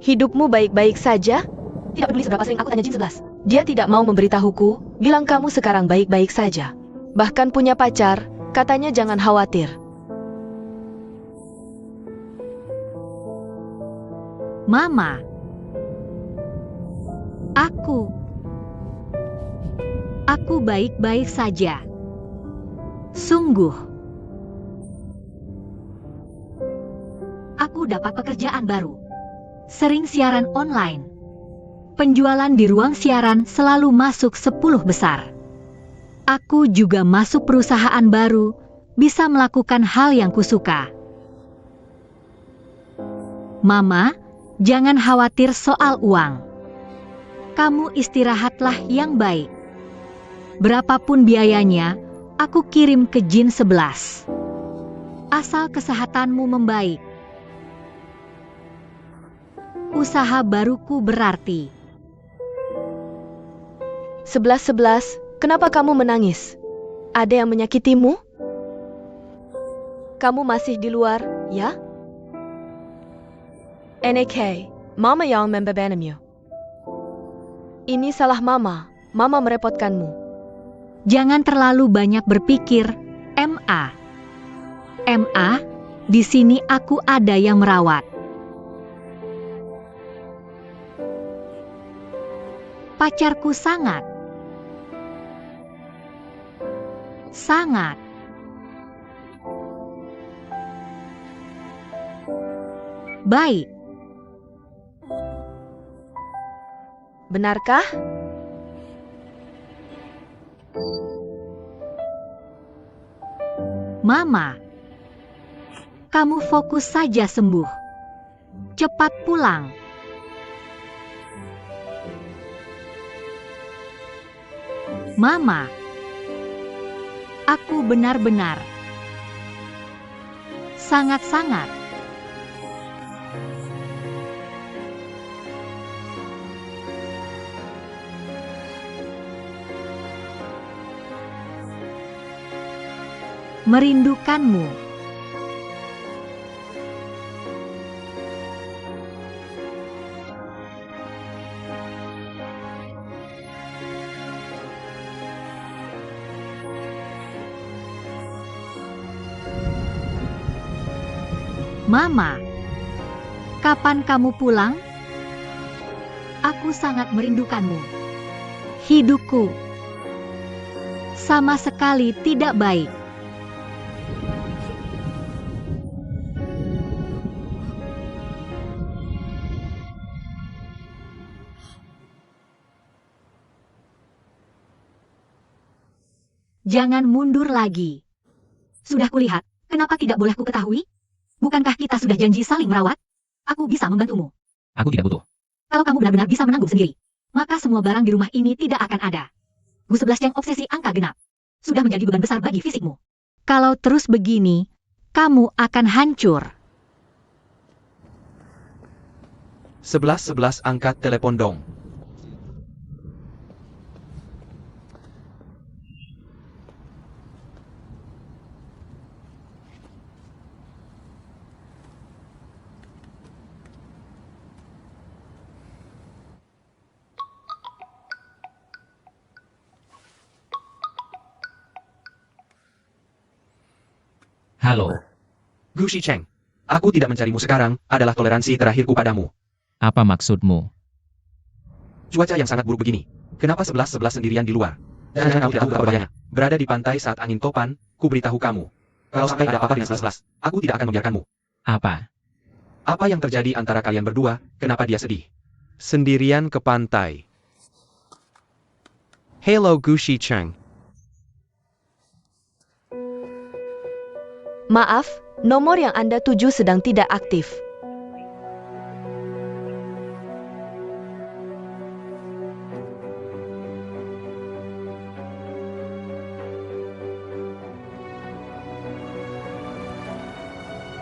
[SPEAKER 1] Hidupmu baik-baik saja? Tidak peduli seberapa sering aku tanya Jin 11. Dia tidak mau memberitahuku, bilang kamu sekarang baik-baik saja. Bahkan punya pacar, katanya jangan khawatir.
[SPEAKER 4] Mama. Aku baik-baik saja. Sungguh. Aku dapat pekerjaan baru. Sering siaran online. Penjualan di ruang siaran selalu masuk 10 besar. Aku juga masuk perusahaan baru, bisa melakukan hal yang kusuka. Mama, jangan khawatir soal uang. Kamu istirahatlah yang baik. Berapapun biayanya, aku kirim ke Jin 11. Asal kesehatanmu membaik. Usaha baruku berarti.
[SPEAKER 1] 11-11, kenapa kamu menangis? Ada yang menyakitimu? Kamu masih di luar, ya? NK, Mama yang membebanmu. Ini salah Mama. Mama merepotkanmu.
[SPEAKER 4] Jangan terlalu banyak berpikir, MA. MA, di sini aku ada yang merawat. Pacarku sangat baik.
[SPEAKER 1] Benarkah?
[SPEAKER 4] Mama, kamu fokus saja sembuh. Cepat pulang. Mama, aku benar-benar sangat-sangat merindukanmu. Mama, kapan kamu pulang? Aku sangat merindukanmu. Hidupku sama sekali tidak baik. Jangan mundur lagi. Sudah kulihat, kenapa tidak boleh ku ketahui? Bukankah kita sudah janji saling merawat? Aku bisa membantumu.
[SPEAKER 2] Aku tidak butuh.
[SPEAKER 4] Kalau kamu benar-benar bisa menanggung sendiri, maka semua barang di rumah ini tidak akan ada. Gu 11 Cheng obsesi angka genap. Sudah menjadi beban besar bagi fisikmu. Kalau terus begini, kamu akan hancur.
[SPEAKER 3] 11 angkat telepon dong.
[SPEAKER 2] Halo,
[SPEAKER 3] Gu Shicheng, aku tidak mencarimu sekarang, adalah toleransi terakhirku padamu.
[SPEAKER 2] apa maksudmu?
[SPEAKER 3] Cuaca yang sangat buruk begini. Kenapa 11 sendirian di luar? Dan kamu tidak tahu betapa bahayanya. Berada di pantai saat angin topan, ku beritahu kamu. Kalau sampai ada apa-apa dengan 11, aku tidak akan membiarkanmu.
[SPEAKER 2] Apa?
[SPEAKER 3] Apa yang terjadi antara kalian berdua, kenapa dia sedih? Sendirian ke pantai. Hello Gu Shicheng.
[SPEAKER 1] Maaf, nomor yang Anda tuju sedang tidak aktif.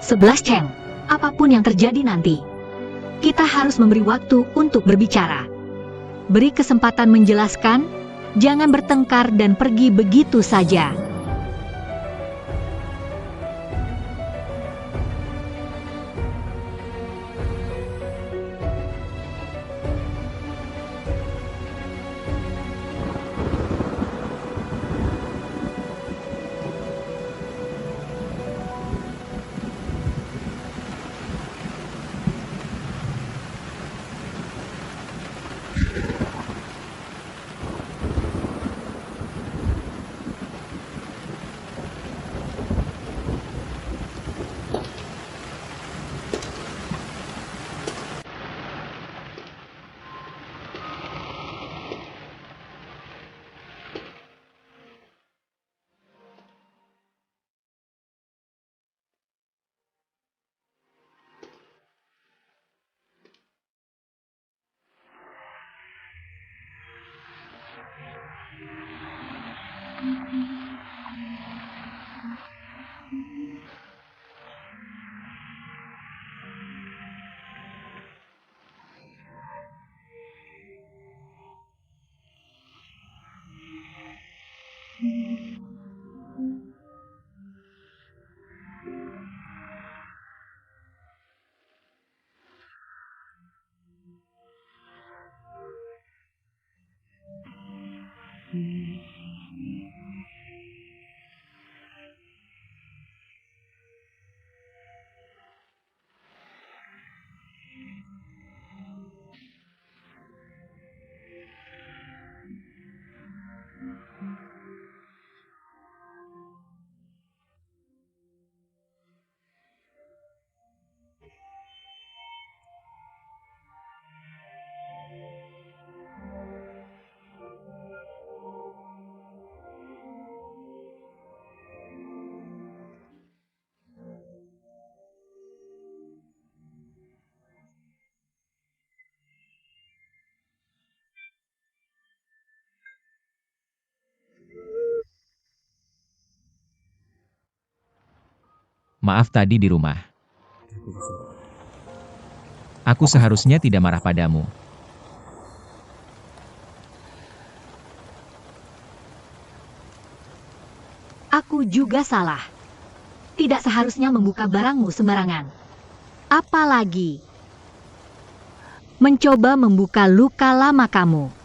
[SPEAKER 4] Sebelas Cheng, apapun yang terjadi nanti, kita harus memberi waktu untuk berbicara. Beri kesempatan menjelaskan, jangan bertengkar dan pergi begitu saja.
[SPEAKER 2] Maaf tadi di rumah. Aku seharusnya tidak marah padamu.
[SPEAKER 4] Aku juga salah. Tidak seharusnya membuka barangmu sembarangan. Apalagi mencoba membuka luka lama kamu.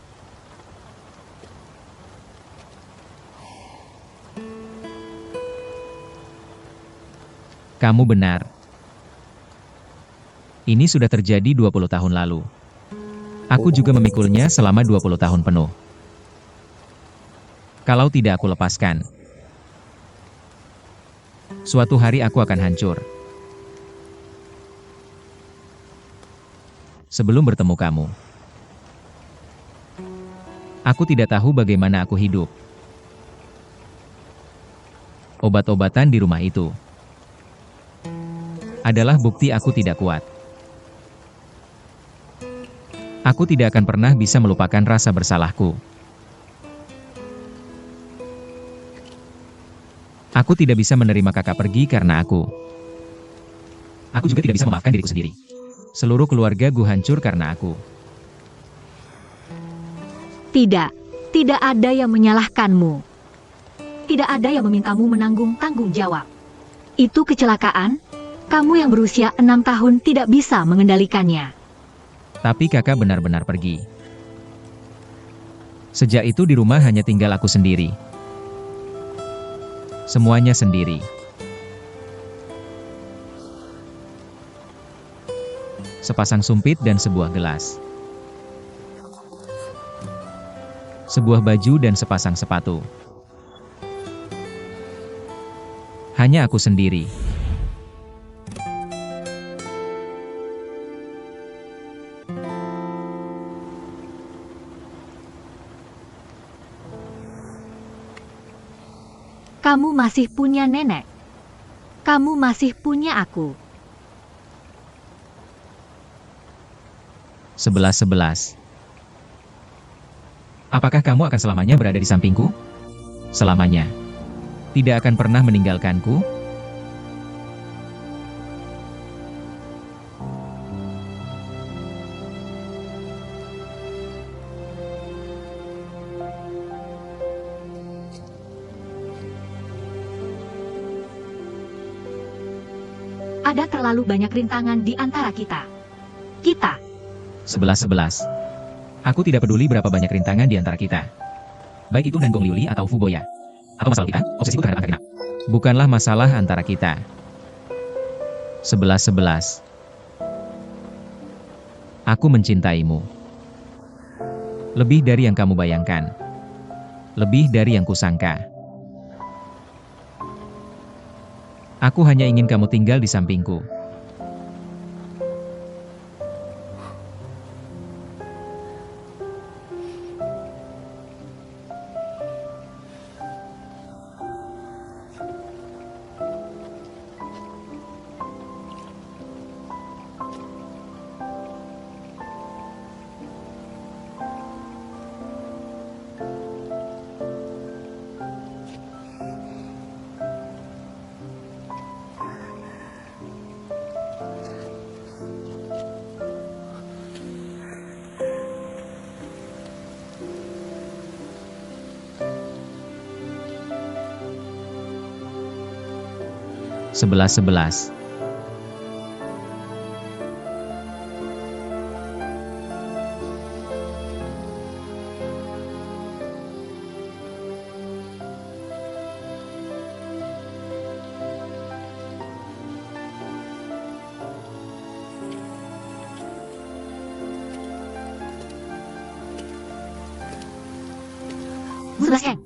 [SPEAKER 2] Kamu benar. Ini sudah terjadi 20 tahun lalu. Aku juga memikulnya selama 20 tahun penuh. Kalau tidak aku lepaskan, suatu hari aku akan hancur. Sebelum bertemu kamu, aku tidak tahu bagaimana aku hidup. Obat-obatan di rumah itu adalah bukti aku tidak kuat. Aku tidak akan pernah bisa melupakan rasa bersalahku. Aku tidak bisa menerima kakak pergi karena aku. Aku juga tidak bisa memaafkan diriku sendiri. Seluruh keluarga Gu hancur karena aku.
[SPEAKER 4] Tidak, tidak ada yang menyalahkanmu. Tidak ada yang memintamu menanggung tanggung jawab. Itu kecelakaan. Kamu yang berusia 6 tahun tidak bisa mengendalikannya.
[SPEAKER 2] Tapi kakak benar-benar pergi. Sejak itu di rumah hanya tinggal aku sendiri. Semuanya sendiri. Sepasang sumpit dan sebuah gelas. Sebuah baju dan sepasang sepatu. Hanya aku sendiri.
[SPEAKER 4] Kamu masih punya nenek. Kamu masih punya aku.
[SPEAKER 2] 11-11. Apakah kamu akan selamanya berada di sampingku? Selamanya. Tidak akan pernah meninggalkanku?
[SPEAKER 4] Ada terlalu banyak rintangan di antara kita.
[SPEAKER 2] 11-11. Aku tidak peduli berapa banyak rintangan di antara kita. Baik itu Nangong Liuli atau Fuboya. Atau masalah kita, obsesiku terhadap angka genap. Bukanlah masalah antara kita. 11-11. Aku mencintaimu. Lebih dari yang kamu bayangkan. Lebih dari yang kusangka. Aku hanya ingin kamu tinggal di sampingku. Sebelas.
[SPEAKER 4] Bu 11 Ceng.